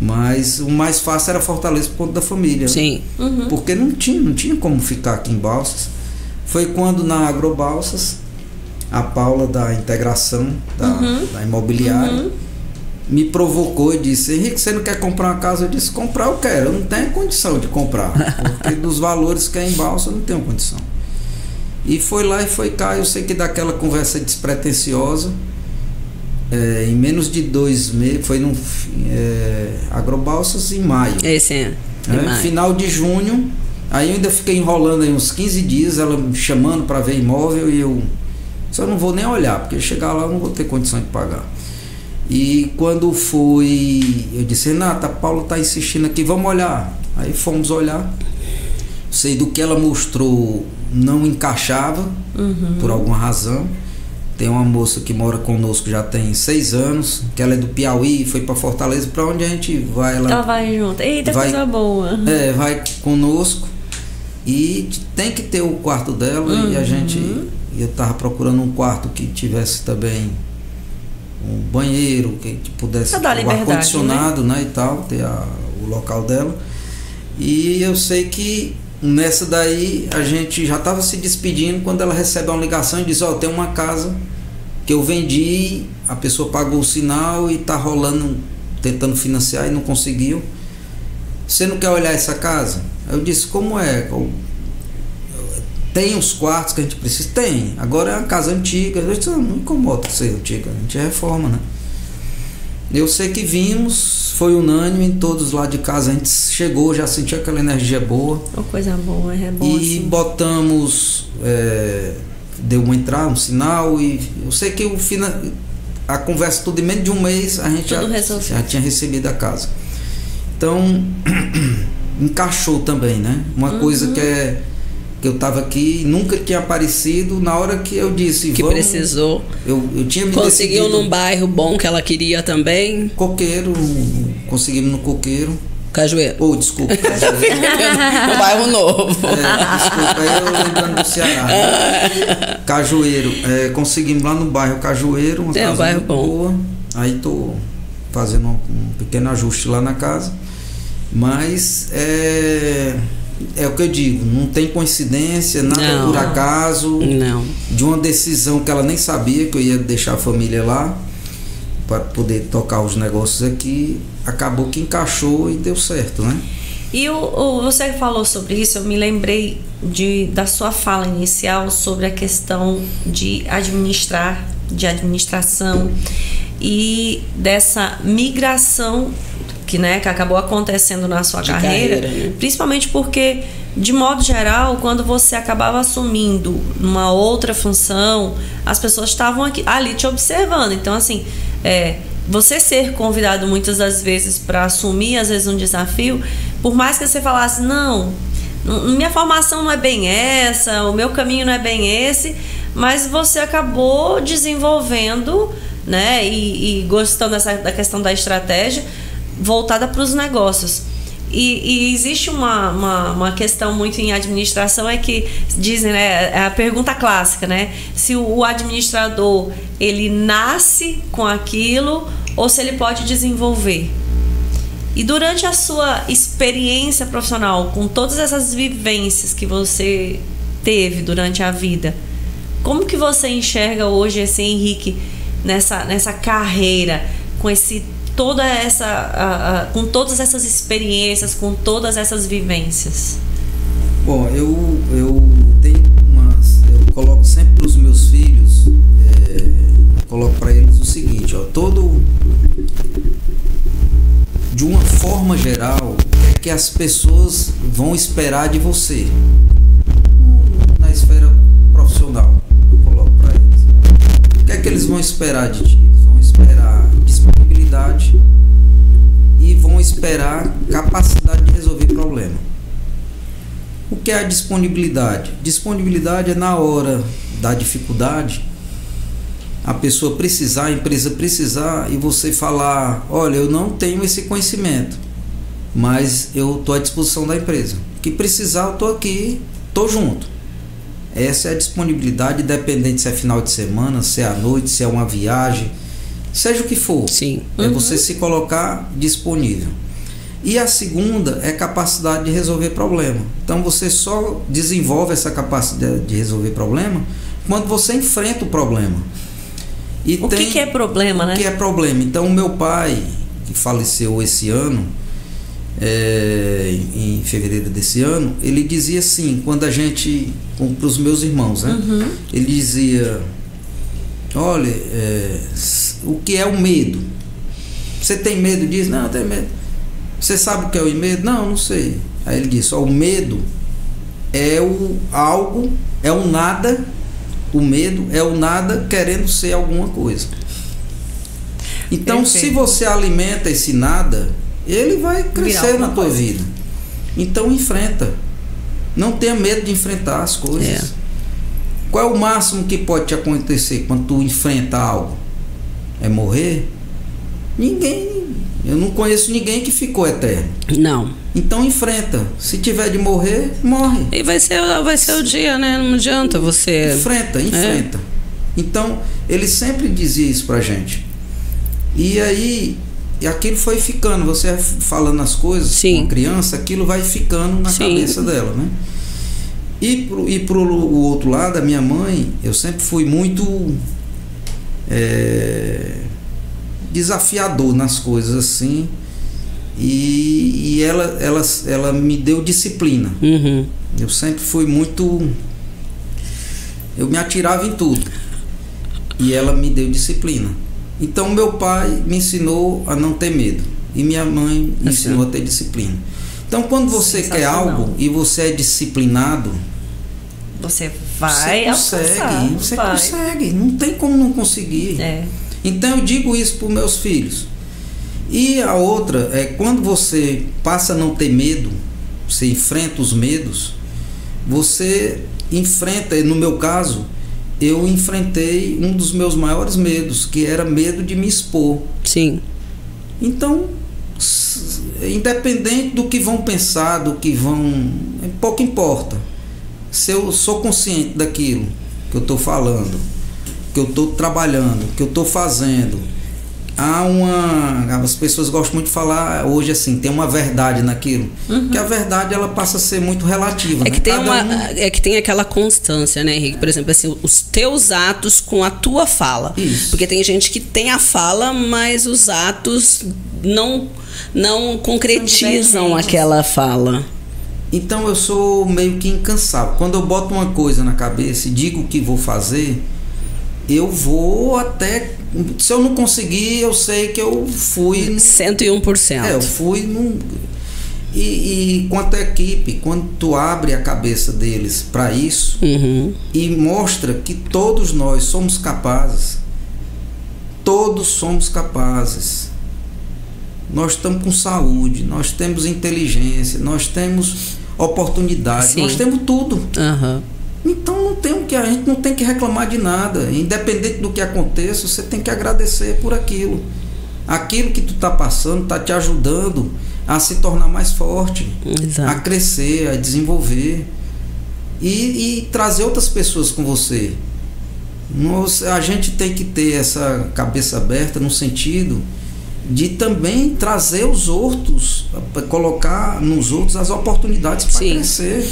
Mas o mais fácil era Fortaleza por conta da família. Sim. Porque não tinha como ficar aqui em Balsas. Foi quando na Agrobalsas, a Paula da integração da imobiliária me provocou e disse: Henrique, você não quer comprar uma casa? Eu disse: comprar eu quero, eu não tenho condição de comprar, porque dos valores que é em Balsas eu não tenho condição. E foi lá e foi cá. Eu sei que daquela conversa despretensiosa, em menos de 2 meses, foi no Agrobalsas em maio. Final de junho, aí eu ainda fiquei enrolando aí uns 15 dias, ela me chamando para ver imóvel, e eu só não vou nem olhar, porque chegar lá eu não vou ter condição de pagar. E quando foi, eu disse: Renata, a Paula está insistindo aqui, vamos olhar. Aí fomos olhar. Sei do que ela mostrou não encaixava, por alguma razão. Tem uma moça que mora conosco já tem 6 anos, que ela é do Piauí, foi para Fortaleza, para onde a gente vai. Ela vai junto. Eita, coisa boa. Vai conosco. E tem que ter o quarto dela, e a gente... Eu tava procurando um quarto que tivesse também um banheiro, que pudesse ter o ar-condicionado, né? E tal, ter o local dela. E eu sei que nessa daí a gente já estava se despedindo quando ela recebe uma ligação e diz: tem uma casa que eu vendi, a pessoa pagou o sinal e tá rolando, tentando financiar e não conseguiu. Você não quer olhar essa casa? Eu disse: como é? Tem os quartos que a gente precisa? Tem. Agora é uma casa antiga. Eu disse, não incomoda ser antiga, a gente reforma, né? Eu sei que vimos, foi unânime em todos lá de casa. A gente chegou, já sentiu aquela energia boa. Uma coisa boa, é bom. E assim. botamos, deu uma entrada, um sinal. E eu sei que a conversa toda em menos de um mês a gente já tinha recebido a casa. Então, encaixou também, né? Uma coisa que eu estava aqui, nunca tinha aparecido. Na hora que eu disse que precisou, eu tinha me conseguiu decidido, num bairro bom que ela queria também. Coqueiro, conseguimimos no Coqueiro. Cajueiro. Desculpa. Um bairro novo. Desculpa, aí eu lembrando do Ceará. Né? Cajueiro. Conseguimos lá no bairro Cajueiro, uma casa um bairro bom. Boa. Aí tô fazendo um pequeno ajuste lá na casa. Mas é o que eu digo, não tem coincidência, nada por acaso. Não. De uma decisão que ela nem sabia que eu ia deixar a família lá para poder tocar os negócios aqui, acabou que encaixou e deu certo, né? E você falou sobre isso, eu me lembrei da sua fala inicial sobre a questão de administração e dessa migração que acabou acontecendo na sua carreira, né? Principalmente porque, de modo geral, quando você acabava assumindo uma outra função, as pessoas estavam ali te observando. Então, assim, você ser convidado muitas das vezes para assumir, às vezes, um desafio, por mais que você falasse, não, minha formação não é bem essa, o meu caminho não é bem esse, mas você acabou desenvolvendo, né, e gostando da questão da estratégia voltada para os negócios. E existe uma questão muito em administração, é que dizem, né, é a pergunta clássica, né, se o administrador ele nasce com aquilo ou se ele pode desenvolver. E durante a sua experiência profissional, com todas essas vivências que você teve durante a vida, como que você enxerga hoje esse Henrique nessa carreira, com com todas essas experiências, com todas essas vivências? Bom, eu tenho eu coloco sempre para os meus filhos, coloco para eles o seguinte, de uma forma geral, é que as pessoas vão esperar de você na esfera profissional. Eu coloco para eles. O que é que eles vão esperar de ti? Eles vão esperar disponibilidade e vão esperar capacidade de resolver problema. O que é a disponibilidade? Disponibilidade é na hora da dificuldade, a pessoa precisar, a empresa precisar, e você falar, olha, eu não tenho esse conhecimento, mas eu estou à disposição da empresa. Que precisar, eu estou aqui, estou junto. Essa é a disponibilidade, independente se é final de semana, se é à noite, se é uma viagem, seja o que for. Sim. É você se colocar disponível. E a segunda é capacidade de resolver problema. Então você só desenvolve essa capacidade de resolver problema quando você enfrenta o problema. E o que é problema, né? O que é problema? Então o meu pai, que faleceu esse ano, em fevereiro desse ano, ele dizia assim, quando a gente, para os meus irmãos, né? Ele dizia, olha, o que é o medo? Você tem medo disso? Não, eu tenho medo. Você sabe o que é o medo? Não sei. Aí ele disse, o medo é o nada, o medo é o nada querendo ser alguma coisa. Então, se você alimenta esse nada, ele vai crescer na tua vida. Então, enfrenta. Não tenha medo de enfrentar as coisas. Qual é o máximo que pode te acontecer quando tu enfrenta algo? É morrer? Eu não conheço ninguém que ficou eterno. Não. Então enfrenta. Se tiver de morrer, morre. E vai ser o dia, né? Não adianta você... Enfrenta. Então, ele sempre dizia isso pra gente. E aí, aquilo foi ficando. Você falando as coisas com a criança, aquilo vai ficando na cabeça dela, né? E pro outro lado, a minha mãe, eu sempre fui muito desafiador nas coisas assim, e ela me deu disciplina. Eu sempre fui muito Eu me atirava em tudo. E ela me deu disciplina. Então meu pai me ensinou a não ter medo. E minha mãe me ensinou a ter disciplina. Então quando você quer algo e você é disciplinado, você vai alcançar. Você consegue. Não tem como não conseguir. Então eu digo isso para os meus filhos. E a outra é quando você passa a não ter medo, você enfrenta os medos, você enfrenta, no meu caso, eu enfrentei um dos meus maiores medos, que era medo de me expor. Sim. Então, independente do que vão pensar, do que vão... pouco importa. Se eu sou consciente daquilo que eu estou falando, que eu estou trabalhando, que eu estou fazendo, as pessoas gostam muito de falar hoje assim, tem uma verdade naquilo, que a verdade ela passa a ser muito relativa, é que tem é que tem aquela constância, né, Henrique? Por exemplo, assim, os teus atos com a tua fala. Isso. Porque tem gente que tem a fala, mas os atos não concretizam aquela fala. Então eu sou meio que incansável. Quando eu boto uma coisa na cabeça e digo o que vou fazer, eu vou até... Se eu não conseguir, eu sei que eu fui... 101%. Eu fui... E quanto à equipe, quando tu abre a cabeça deles para isso e mostra que todos nós somos capazes, todos somos capazes. Nós estamos com saúde, nós temos inteligência, nós temos oportunidade, nós temos tudo. Então a gente não tem que reclamar de nada. Independente do que aconteça, você tem que agradecer por aquilo. Aquilo que tu está passando está te ajudando a se tornar mais forte, a crescer, a desenvolver e trazer outras pessoas com você. A gente tem que ter essa cabeça aberta no sentido de também trazer os outros, colocar nos outros as oportunidades para crescer.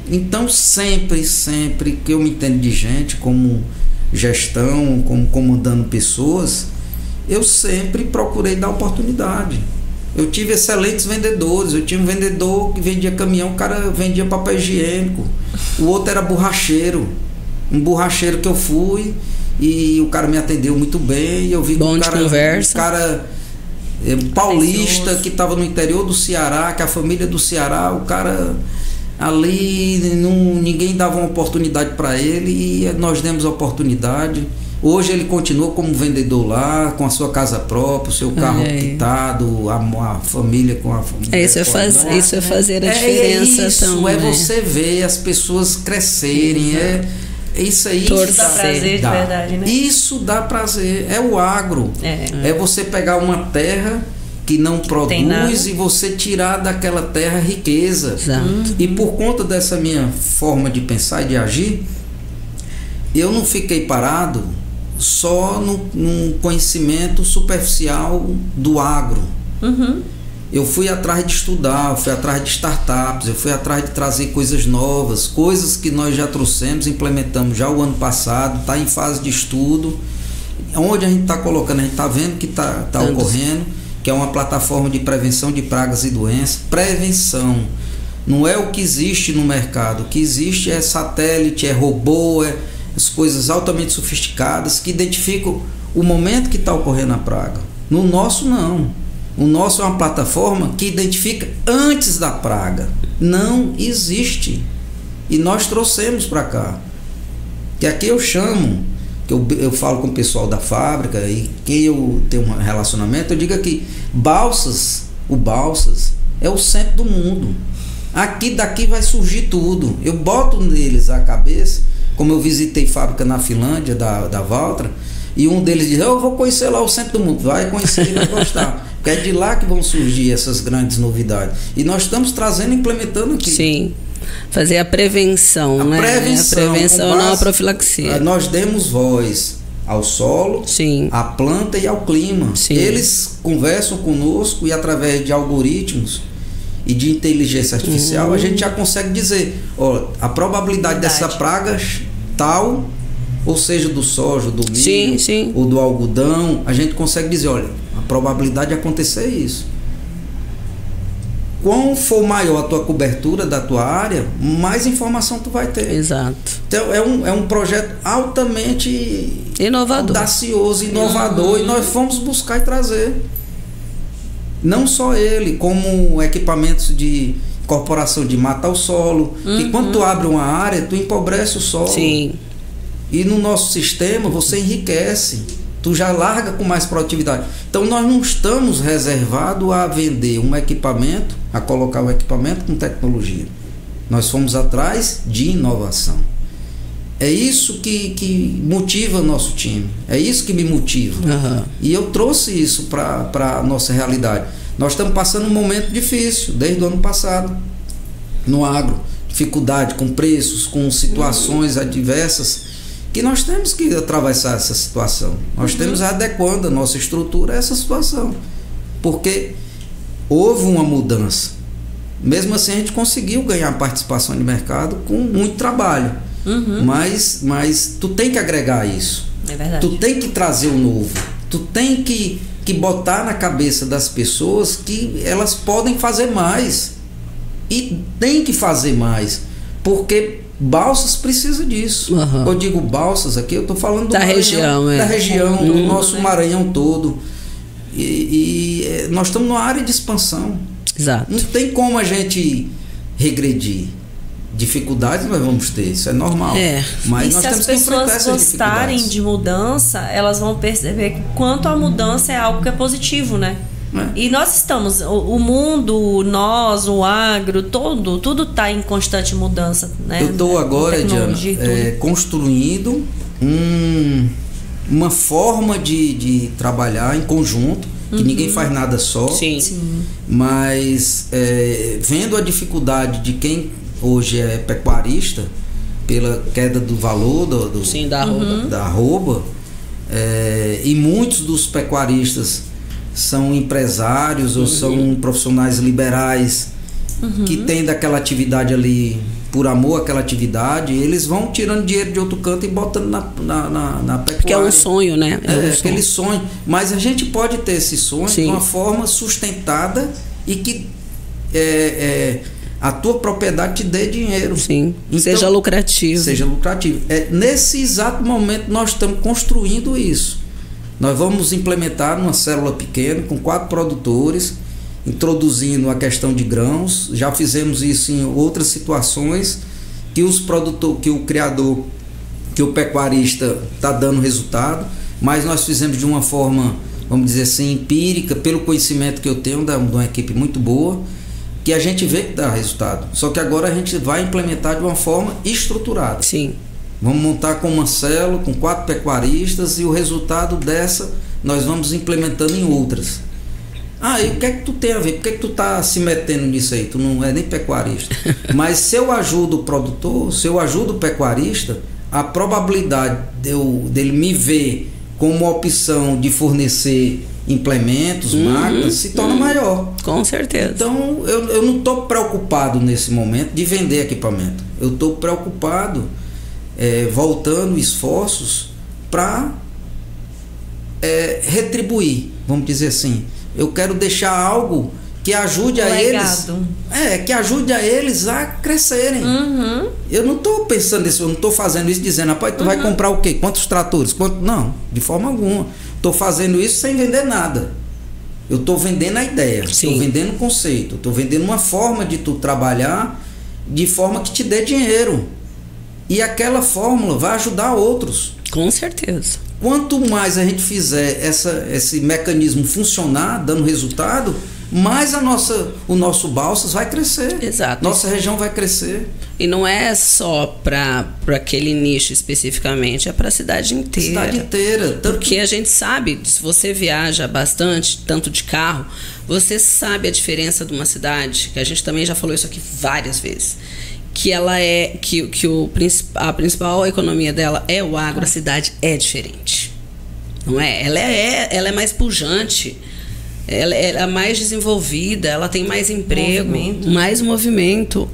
Então sempre que eu me entendo de gente, como gestão, como comandando pessoas, eu sempre procurei dar oportunidade. Eu tive excelentes vendedores. Eu tinha um vendedor que vendia caminhão, o cara vendia papel higiênico. O outro era borracheiro. Um borracheiro que eu fui e o cara me atendeu muito bem. E eu vi que um cara paulista que estava no interior do Ceará, que a família do Ceará, o cara ali, ninguém dava uma oportunidade para ele e nós demos a oportunidade. Hoje ele continua como vendedor lá, com a sua casa própria, o seu carro quitado, a família com a família. Isso é fazer a diferença também. É você ver as pessoas crescerem, isso aí. Isso dá prazer de verdade, né? Isso dá prazer, é o agro. É você pegar uma terra que não produz e você tirar daquela terra riqueza. E por conta dessa minha forma de pensar e de agir, eu não fiquei parado só num conhecimento superficial do agro. Eu fui atrás de estudar, eu fui atrás de startups, eu fui atrás de trazer coisas novas, coisas que nós já trouxemos, implementamos já o ano passado, está em fase de estudo. Onde a gente está colocando, a gente está vendo que está ocorrendo, que é uma plataforma de prevenção de pragas e doenças. Prevenção não é o que existe no mercado. O que existe é satélite, é robô, as coisas altamente sofisticadas que identificam o momento que está ocorrendo a praga. No nosso não. O nosso é uma plataforma que identifica antes da praga. Não existe. E nós trouxemos para cá. Que aqui eu chamo, que eu falo com o pessoal da fábrica e quem eu tenho um relacionamento, eu digo aqui, o Balsas é o centro do mundo. Daqui vai surgir tudo. Eu boto neles a cabeça, como eu visitei fábrica na Finlândia, da Valtra, e um deles diz, eu vou conhecer lá o centro do mundo. Vai conhecer e vai gostar. Porque é de lá que vão surgir essas grandes novidades. E nós estamos trazendo e implementando aqui. Sim. Fazer a prevenção, né? Prevenção, a prevenção, não a profilaxia. Nós demos voz ao solo, à planta e ao clima. Eles conversam conosco e através de algoritmos e de inteligência artificial a gente já consegue dizer, a probabilidade dessa praga tal, ou seja, do soja, do milho ou do algodão, a gente consegue dizer, olha, a probabilidade de acontecer é isso. quão for maior a tua cobertura da tua área, mais informação tu vai ter. Exato. Então é um projeto altamente inovador, audacioso, inovador, e nós fomos buscar e trazer. Não só ele, como equipamentos de incorporação de mata ao solo, que quando tu abre uma área, tu empobrece o solo. Sim. E no nosso sistema você enriquece, tu já larga com mais produtividade. Então nós não estamos reservados a vender um equipamento, a colocar o equipamento com tecnologia. Nós fomos atrás de inovação. É isso que motiva o nosso time. É isso que me motiva. E eu trouxe isso para a nossa realidade. Nós estamos passando um momento difícil, desde o ano passado, no agro. Dificuldade com preços, com situações adversas, que nós temos que atravessar essa situação. Nós temos adequando a nossa estrutura a essa situação. Porque houve uma mudança. Mesmo assim, a gente conseguiu ganhar participação de mercado com muito trabalho. Mas tu tem que agregar isso. É verdade. Tu tem que trazer o novo. Tu tem que botar na cabeça das pessoas que elas podem fazer mais. E tem que fazer mais. Porque Balsas precisa disso. Eu digo Balsas aqui, eu estou falando da região, da região, do nosso Maranhão todo. E nós estamos numa área de expansão. Exato. Não tem como a gente regredir. Dificuldades nós vamos ter, isso é normal. Mas e nós se temos as que enfrentar pessoas essas gostarem de mudança, elas vão perceber que quanto a mudança é algo que é positivo, né? E nós estamos, o mundo, nós, o agro, tudo está em constante mudança, né? Eu estou agora, Diana, construindo uma forma de trabalhar em conjunto, que ninguém faz nada só. Sim. Mas vendo a dificuldade de quem hoje é pecuarista, pela queda do valor da arroba, e muitos dos pecuaristas são empresários ou são profissionais liberais que têm daquela atividade ali por amor àquela atividade, eles vão tirando dinheiro de outro canto e botando na pecuária. Porque é um sonho, né? Aquele sonho. Mas a gente pode ter esse sonho de uma forma sustentada e que a tua propriedade te dê dinheiro. Sim. Então, seja lucrativo. Seja lucrativo. Nesse exato momento nós estamos construindo isso. Nós vamos implementar numa célula pequena, com 4 produtores, introduzindo a questão de grãos. Já fizemos isso em outras situações, que o criador, que o pecuarista está dando resultado, mas nós fizemos de uma forma, vamos dizer assim, empírica, pelo conhecimento que eu tenho de uma equipe muito boa, que a gente vê que dá resultado. Só que agora a gente vai implementar de uma forma estruturada. Sim. Vamos montar com uma célula, com 4 pecuaristas, e o resultado dessa nós vamos implementando em outras. E o que é que tu tem a ver? Por que é que tu tá se metendo nisso aí? Tu não é nem pecuarista. Mas se eu ajudo o produtor, se eu ajudo o pecuarista, a probabilidade dele me ver como uma opção de fornecer implementos, máquinas, se torna maior. Com certeza. Então eu não estou preocupado nesse momento de vender equipamento. Eu estou preocupado voltando esforços para retribuir, vamos dizer assim. Eu quero deixar algo que ajude a eles. Que ajude a eles a crescerem. Eu não estou pensando nisso, eu não estou fazendo isso dizendo, rapaz, tu vai comprar o quê? Quantos tratores? Não, de forma alguma. Estou fazendo isso sem vender nada. Eu estou vendendo a ideia, estou vendendo o conceito, estou vendendo uma forma de tu trabalhar de forma que te dê dinheiro. E aquela fórmula vai ajudar outros. Com certeza. Quanto mais a gente fizer esse mecanismo funcionar, dando resultado, mais o nosso Balsas vai crescer. Exato. Nossa região vai crescer. E não é só para aquele nicho especificamente, é para a cidade inteira. Cidade inteira. Porque a gente sabe, se você viaja bastante, tanto de carro, você sabe a diferença de uma cidade, que a gente também já falou isso aqui várias vezes, que ela a principal economia dela é o agro, a cidade é diferente. Não é? Ela é mais pujante, ela é mais desenvolvida, ela tem mais emprego, mais movimento.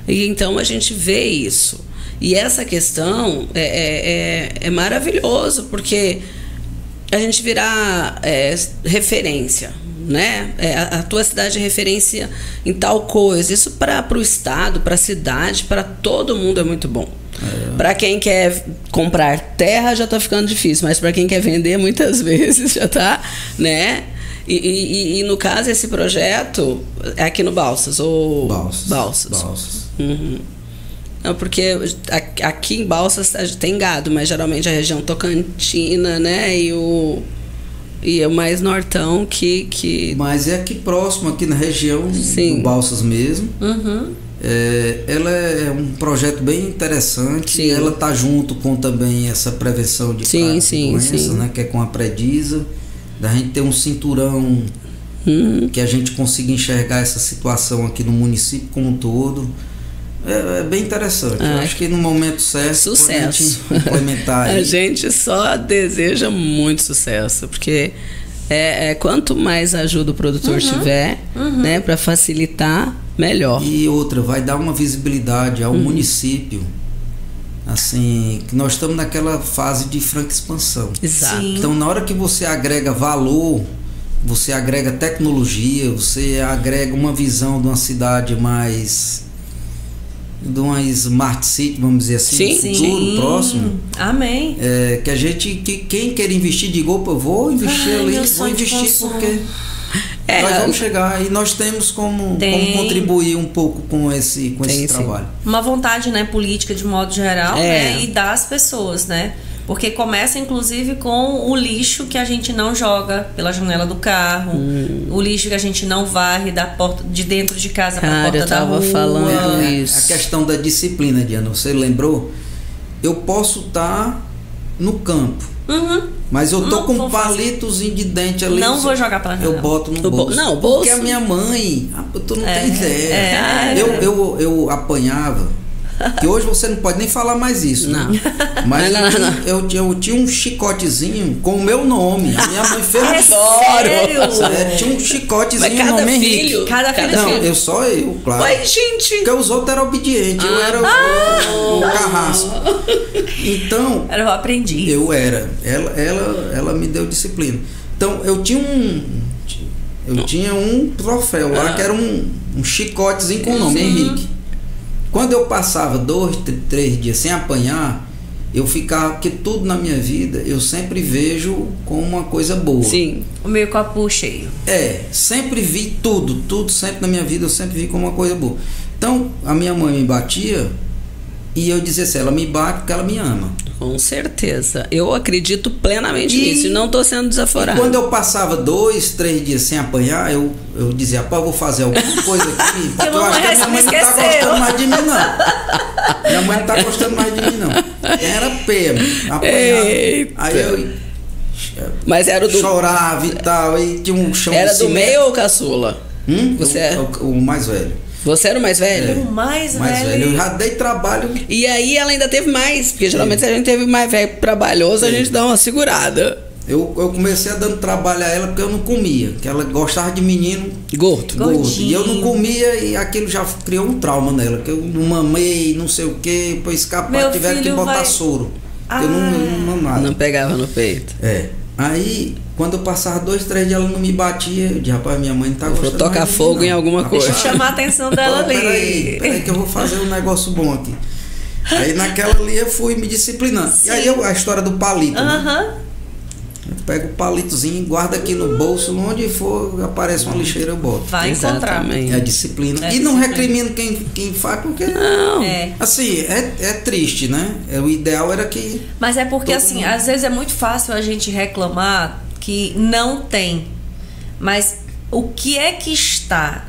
E então a gente vê isso. E essa questão é maravilhoso, porque a gente virar referência. né? A tua cidade é referência em tal coisa. Isso para o estado, para a cidade, para todo mundo é muito bom. Para quem quer comprar terra já está ficando difícil, mas para quem quer vender muitas vezes já está, né? E no caso esse projeto é aqui no Balsas ou Balsas. Uhum. Não, porque aqui em Balsas tem gado, mas geralmente a região tocantina, né? E é o mais nortão que... Mas é aqui próximo, aqui na região do Balsas mesmo. Uhum. Ela é um projeto bem interessante. Sim. Ela está junto com também essa prevenção de doenças, né? Que é com a Predisa. Da gente ter um cinturão que a gente consiga enxergar essa situação aqui no município como um todo. É bem interessante. Eu acho que no momento certo, sucesso. A gente implementar a gente só deseja muito sucesso, porque quanto mais ajuda o produtor tiver, né, para facilitar, melhor. E outra, vai dar uma visibilidade ao município. Assim, que nós estamos naquela fase de franca expansão. Exato. Sim. Então, na hora que você agrega valor, você agrega tecnologia, você agrega uma visão de uma cidade mais... de uma smart city, vamos dizer assim, futuro próximo. Amém. Quem quer investir, diga, opa, eu vou investir ali, vou investir porque nós vamos chegar e nós temos como contribuir um pouco com esse trabalho. Uma vontade, né, política de modo geral, né, e das pessoas, né? Porque começa inclusive com o lixo que a gente não joga pela janela do carro, o lixo que a gente não varre da porta de dentro de casa para a porta da rua. Falando isso. A questão da disciplina, Diana, você lembrou? Eu posso estar no campo, mas eu tô com um palitozinho de dente ali. Não vou jogar para janela. Eu boto no bolso. Não, bolso. Porque a minha mãe, tu não tem ideia. Eu apanhava. Que hoje você não pode nem falar mais isso. Não. Né? Mas eu tinha um chicotezinho com o meu nome. A minha mãe fez. Sério? Tinha um chicotezinho. Mas cada nome filho, Henrique. Cada filho. Não, eu, claro. Mas, gente. Porque os outros eram obedientes. Eu era o carrasco. Então. Eu aprendi. Eu era. Ela me deu disciplina. Então, eu tinha um troféu lá que era um chicotezinho com o nome Henrique. Quando eu passava 2, 3 dias sem apanhar, eu ficava, porque tudo na minha vida eu sempre vejo como uma coisa boa. Sim, o meu copo cheio. Sempre vi tudo sempre na minha vida eu sempre vi como uma coisa boa. Então, a minha mãe me batia e eu dizia assim, ela me bate porque ela me ama. Com certeza. Eu acredito plenamente nisso e não estou sendo desaforado. E quando eu passava 2, 3 dias sem apanhar, eu dizia, pá, eu vou fazer alguma coisa aqui, porque eu acho que a minha mãe não tá gostando mais de mim, não. Minha mãe não tá gostando mais de mim, não. Era pena, apanhava. Aí eu... Mas era chorava e tal, e tinha um chão Era de do meio ou caçula? Você o mais velho. Você era o mais velho? O mais velho. Eu já dei trabalho. E aí ela ainda teve mais, porque geralmente se a gente teve mais velho trabalhoso, a gente dá uma segurada. Eu comecei a dando trabalho a ela porque eu não comia, que ela gostava de menino gordo. E eu não comia e aquilo já criou um trauma nela, que eu não mamei, não sei o que, para escapar tiveram que botar soro. Eu não mamava. Não pegava no peito. Aí, quando eu passava 2, 3 dias ela não me batia, eu disse, rapaz, minha mãe não tá gostando. Vou tocar fogo em alguma coisa. Deixa eu chamar a atenção dela ali. Peraí que eu vou fazer um negócio bom aqui. Aí naquela ali eu fui me disciplinando. Sim. E aí a história do palito, né? Eu pego o palitozinho, guardo aqui no bolso, onde for aparece uma lixeira eu boto. Vai encontrar. É a disciplina. E não recrimino quem faz, porque não. Assim, é triste, né? O ideal era que... Mas é porque assim, às vezes é muito fácil a gente reclamar que não tem. Mas o que é que está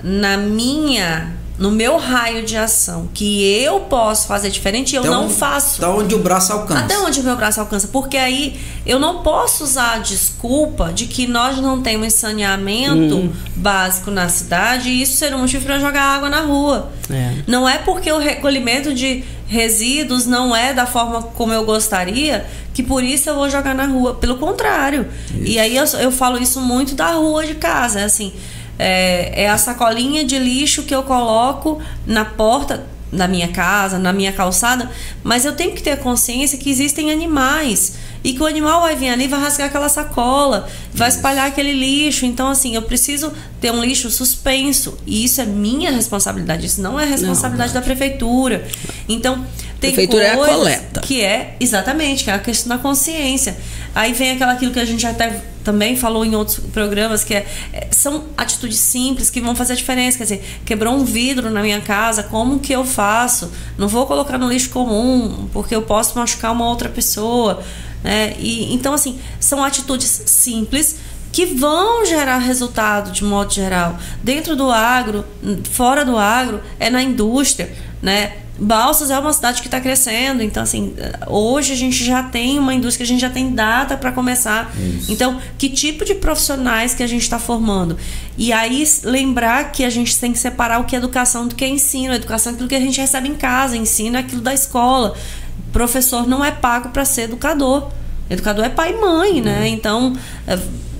no meu raio de ação que eu posso fazer diferente e eu não faço? Até onde o braço alcança. Até onde o meu braço alcança. Porque aí eu não posso usar a desculpa de que nós não temos saneamento básico na cidade e isso ser um motivo para jogar água na rua. Não é porque o recolhimento de resíduos não é da forma como eu gostaria que por isso eu vou jogar na rua. Pelo contrário. Isso. E aí eu falo isso muito da rua de casa. É assim... É a sacolinha de lixo que eu coloco na porta da minha casa, na minha calçada, mas eu tenho que ter consciência que existem animais e que o animal vai vir ali e vai rasgar aquela sacola, vai espalhar aquele lixo. Então, assim, eu preciso ter um lixo suspenso. E isso é minha responsabilidade. Isso não é responsabilidade da prefeitura. Então, tem prefeitura coisas é a coleta. que é, exatamente, que é a questão da consciência. Aí vem aquilo que a gente até também falou em outros programas, que são atitudes simples que vão fazer a diferença. Quer dizer, quebrou um vidro na minha casa, como que eu faço? Não vou colocar no lixo comum, porque eu posso machucar uma outra pessoa, né? E, então, assim, são atitudes simples que vão gerar resultado de modo geral. Dentro do agro, fora do agro, é na indústria, né? Balsas é uma cidade que está crescendo, então assim, hoje a gente já tem uma indústria, a gente já tem data para começar. Isso. Então, que tipo de profissionais que a gente está formando? E aí lembrar que a gente tem que separar o que é educação do que é ensino. A educação é aquilo que a gente recebe em casa, ensino é aquilo da escola. Professor não é pago para ser educador. Educador é pai e mãe, né? Então,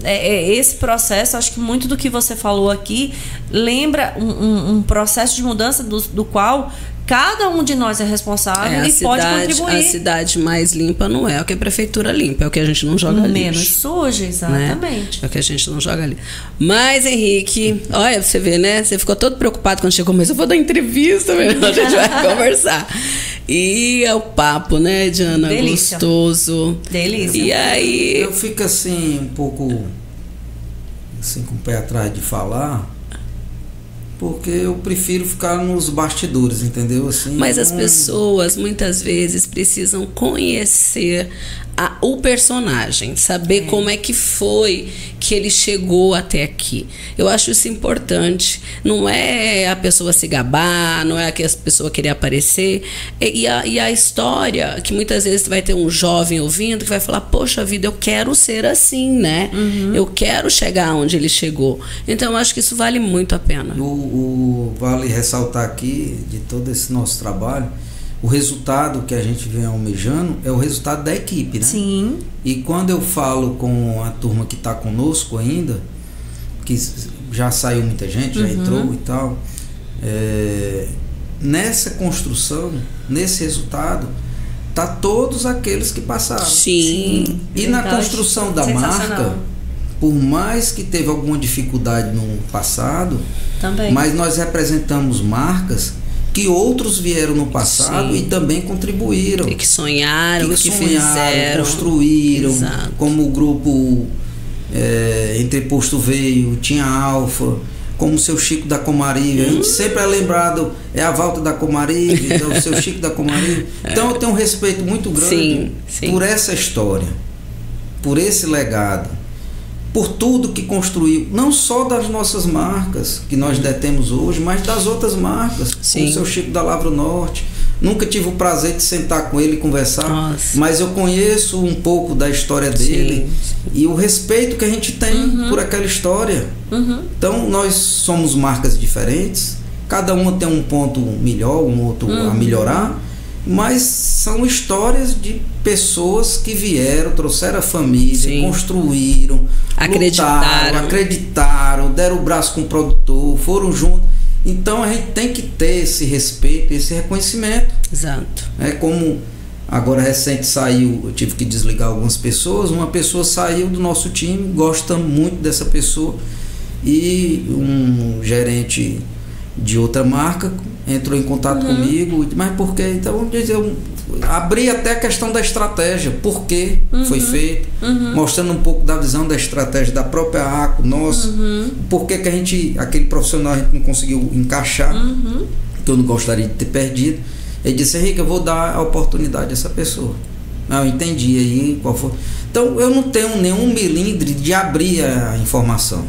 esse processo, acho que muito do que você falou aqui lembra um processo de mudança do qual cada um de nós é responsável e pode contribuir. A cidade mais limpa não é o que a prefeitura limpa, é o que a gente não joga lixo. Menos suja, exatamente. Né? É o que a gente não joga lixo. Mas, Henrique, olha, você vê, né? Você ficou todo preocupado quando chegou, mas eu vou dar entrevista, mesmo, a gente vai conversar. E é o papo, né, Diana? Delícia. Gostoso. Delícia. E aí... Eu fico assim, um pouco assim, com o pé atrás de falar, porque eu prefiro ficar nos bastidores, entendeu? Assim, mas as pessoas muitas vezes precisam conhecer o personagem, saber como é que foi que ele chegou até aqui. Eu acho isso importante. Não é a pessoa se gabar, não é que a pessoa querer aparecer. E a história, que muitas vezes vai ter um jovem ouvindo que vai falar, poxa vida, eu quero ser assim, né? Uhum. Eu quero chegar onde ele chegou. Então eu acho que isso vale muito a pena. Vale ressaltar aqui, de todo esse nosso trabalho, o resultado que a gente vem almejando é o resultado da equipe, né? Sim. E quando eu falo com a turma que está conosco ainda, que já saiu muita gente, já entrou e tal, nessa construção, nesse resultado, tá todos aqueles que passaram. Sim. E na construção da marca, por mais que teve alguma dificuldade no passado, também. Mas nós representamos marcas que outros vieram no passado e também contribuíram. E que sonharam, que fizeram. Construíram. Exato. Como o grupo Entreposto veio, tinha Alfa, como o seu Chico da Comarive. A gente sempre é lembrado, é a volta da Comarive, é o seu Chico da Comarive. Então eu tenho um respeito muito grande por essa história, por esse legado, por tudo que construiu, não só das nossas marcas que nós detemos hoje, mas das outras marcas, como o seu Chico da Lavra Norte. Nunca tive o prazer de sentar com ele e conversar, mas eu conheço um pouco da história dele e o respeito que a gente tem por aquela história. Então nós somos marcas diferentes, cada uma tem um ponto melhor, um outro a melhorar, mas são histórias de pessoas que vieram, trouxeram a família, construíram, acreditaram, deram o braço com o produtor, foram juntos. Então a gente tem que ter esse respeito, esse reconhecimento. Exato. É como agora recente saiu, eu tive que desligar algumas pessoas, uma pessoa saiu do nosso time, gosta muito dessa pessoa, e um gerente de outra marca entrou em contato comigo, mas por quê? Então vamos dizer, eu abri até a questão da estratégia, por que foi feito, mostrando um pouco da visão da estratégia da própria ACO, nossa, por que que aquele profissional a gente não conseguiu encaixar, que eu não gostaria de ter perdido. Ele disse, Henrique, eu vou dar a oportunidade a essa pessoa. Eu entendi aí qual foi. Então eu não tenho nenhum milímetro de abrir a informação,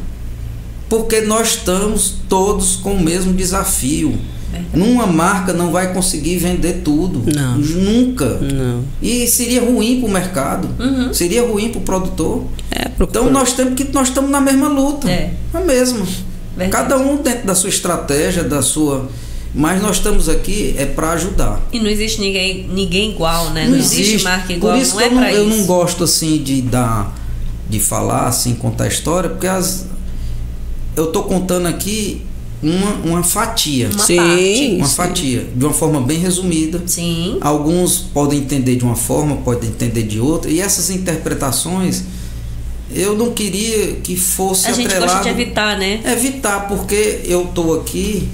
porque nós estamos todos com o mesmo desafio. Numa marca não vai conseguir vender tudo. Não. Nunca. Não. E seria ruim para o mercado. Seria ruim para o produtor. Então nós estamos na mesma luta. A mesma. Verdade. Cada um dentro da sua estratégia, mas nós estamos aqui para ajudar. E não existe ninguém igual, né? Não existe marca igual. Por isso eu não gosto assim de falar, assim, contar a história, porque eu estou contando aqui uma fatia. Uma Fatia, de uma forma bem resumida. Sim. Alguns podem entender de uma forma, podem entender de outra, e essas interpretações eu não queria que fosse atrelado. A gente gosta de evitar, né? Evitar, porque eu estou aqui,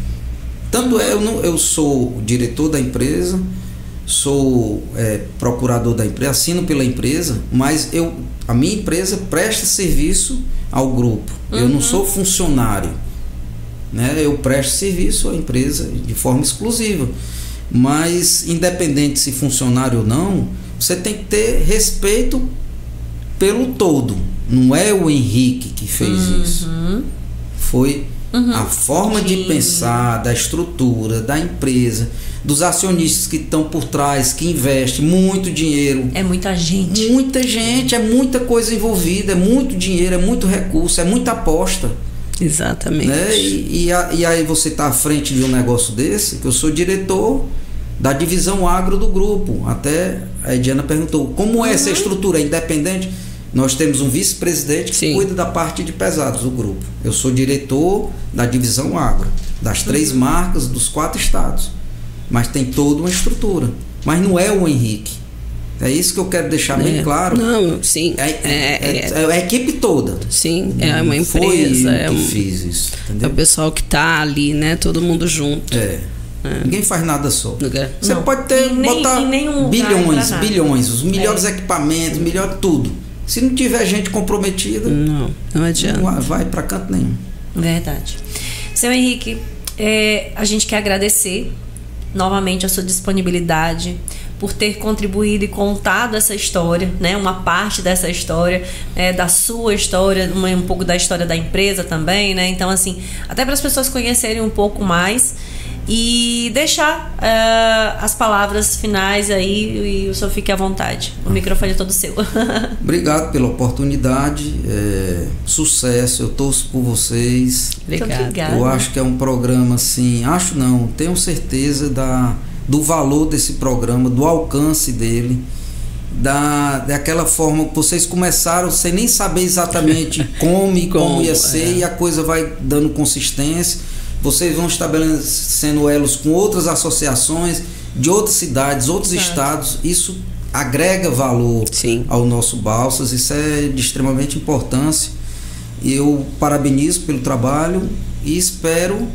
tanto eu sou diretor da empresa, sou procurador da empresa, assino pela empresa, mas a minha empresa presta serviço ao grupo. Eu não sou funcionário, né? Eu presto serviço à empresa de forma exclusiva, mas independente se funcionário ou não, você tem que ter respeito pelo todo. Não é o Henrique que fez isso, foi a forma de pensar da estrutura da empresa, dos acionistas que estão por trás, que investem muito dinheiro. É muita gente. Muita gente, é muita coisa envolvida, é muito dinheiro, é muito recurso, é muita aposta. Exatamente. Né? E aí você está à frente de um negócio desse, que eu sou diretor da divisão agro do grupo. Até a Ediana perguntou, como é essa estrutura? É independente? Nós temos um vice-presidente que cuida da parte de pesados do grupo. Eu sou diretor da divisão agro, das 3 marcas, dos 4 estados. Mas tem toda uma estrutura. Mas não é o Henrique. É isso que eu quero deixar bem claro. Não, sim. É a equipe toda. Sim, é uma empresa. Foi eu que fiz isso, entendeu? É o pessoal que está ali, né? Todo mundo junto. Ninguém faz nada só. Você Não. pode ter, botar bilhões, os melhores equipamentos, melhor tudo. Se não tiver gente comprometida, não adianta. Não vai para canto nenhum. Verdade. Seu Henrique, a gente quer agradecer novamente a sua disponibilidade por ter contribuído e contado essa história, né? Uma parte dessa história, da sua história, um pouco da história da empresa também, né? Então, assim, até para as pessoas conhecerem um pouco mais e deixar as palavras finais aí, e o senhor fique à vontade. O microfone é todo seu. Obrigado pela oportunidade, sucesso, eu torço por vocês. Obrigada. Eu acho que é um programa assim, tenho certeza do valor desse programa, do alcance dele, daquela forma que vocês começaram sem nem saber exatamente como ia ser, e a coisa vai dando consistência. Vocês vão estabelecendo elos com outras associações de outras cidades, outros estados. Isso agrega valor ao nosso Balsas. Isso é de extremamente importância. Eu parabenizo pelo trabalho e espero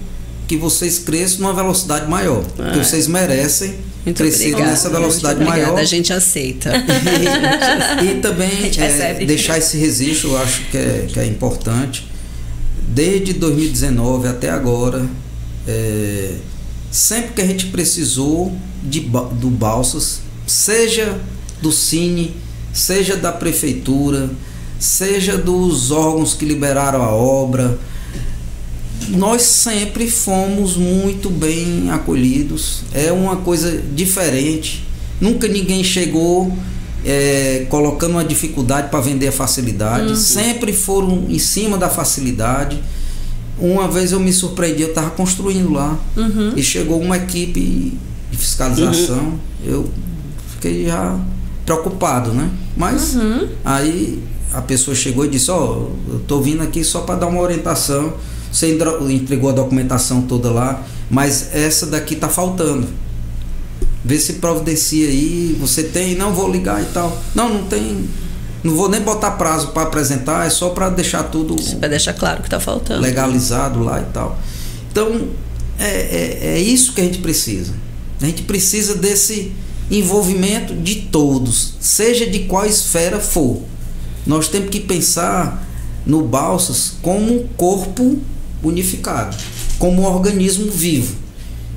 que vocês cresçam numa velocidade maior. Porque vocês merecem crescer nessa velocidade maior. A gente aceita. E também deixar esse registro, eu acho que é importante. Desde 2019 até agora, sempre que a gente precisou do Balsas, seja do Cine, seja da prefeitura, seja dos órgãos que liberaram a obra, nós sempre fomos muito bem acolhidos. É uma coisa diferente. Nunca ninguém chegou colocando uma dificuldade para vender a facilidade. Sempre foram em cima da facilidade. Uma vez eu me surpreendi, eu estava construindo lá e chegou uma equipe de fiscalização. Eu fiquei já preocupado, né? Mas aí a pessoa chegou e disse: eu estou vindo aqui só para dar uma orientação. Você entregou a documentação toda lá, mas essa daqui está faltando. Vê se providencia aí. Você tem? Não, vou ligar e tal. Não tem. Não vou nem botar prazo para apresentar, é só para deixar tudo. Para deixar claro que está faltando. Legalizado lá e tal. Então, é isso que a gente precisa. A gente precisa desse envolvimento de todos, seja de qual esfera for. Nós temos que pensar no Balsas como um corpo unificado, como um organismo vivo.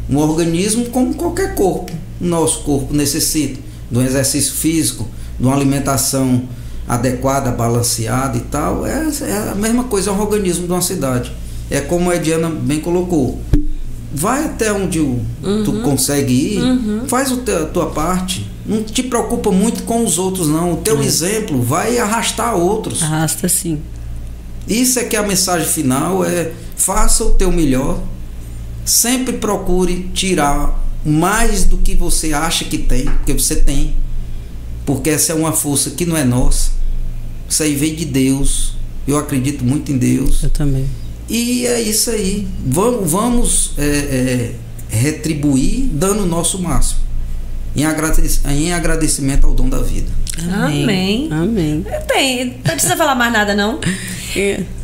Um organismo como qualquer corpo. Nosso corpo necessita de um exercício físico, de uma alimentação adequada, balanceada e tal. É a mesma coisa, é um organismo de uma cidade. É como a Ediana bem colocou. Vai até onde tu consegue ir, faz a tua parte. Não te preocupa muito com os outros, não. O teu exemplo vai arrastar outros. Arrasta, sim. Isso é que a mensagem final é: faça o teu melhor. Sempre procure tirar mais do que você acha que tem, porque você tem. Porque essa é uma força que não é nossa. Isso aí veio de Deus. Eu acredito muito em Deus. Eu também. E é isso aí. Vamos retribuir dando o nosso máximo. Em agradecimento ao dom da vida. Amém. Amém. Não precisa falar mais nada, não.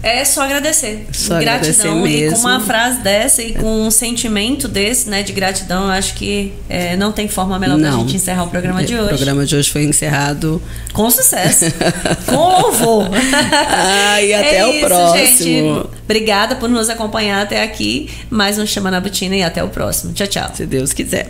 É só agradecer. Só gratidão. agradecer mesmo. E com uma frase dessa e com um sentimento desse, né, de gratidão, eu acho que não tem forma melhor da gente encerrar o programa de hoje. O programa de hoje foi encerrado com sucesso. Com louvor. E até o próximo. Gente. Obrigada por nos acompanhar até aqui. Mais um Chama na Botina e até o próximo. Tchau, tchau. Se Deus quiser.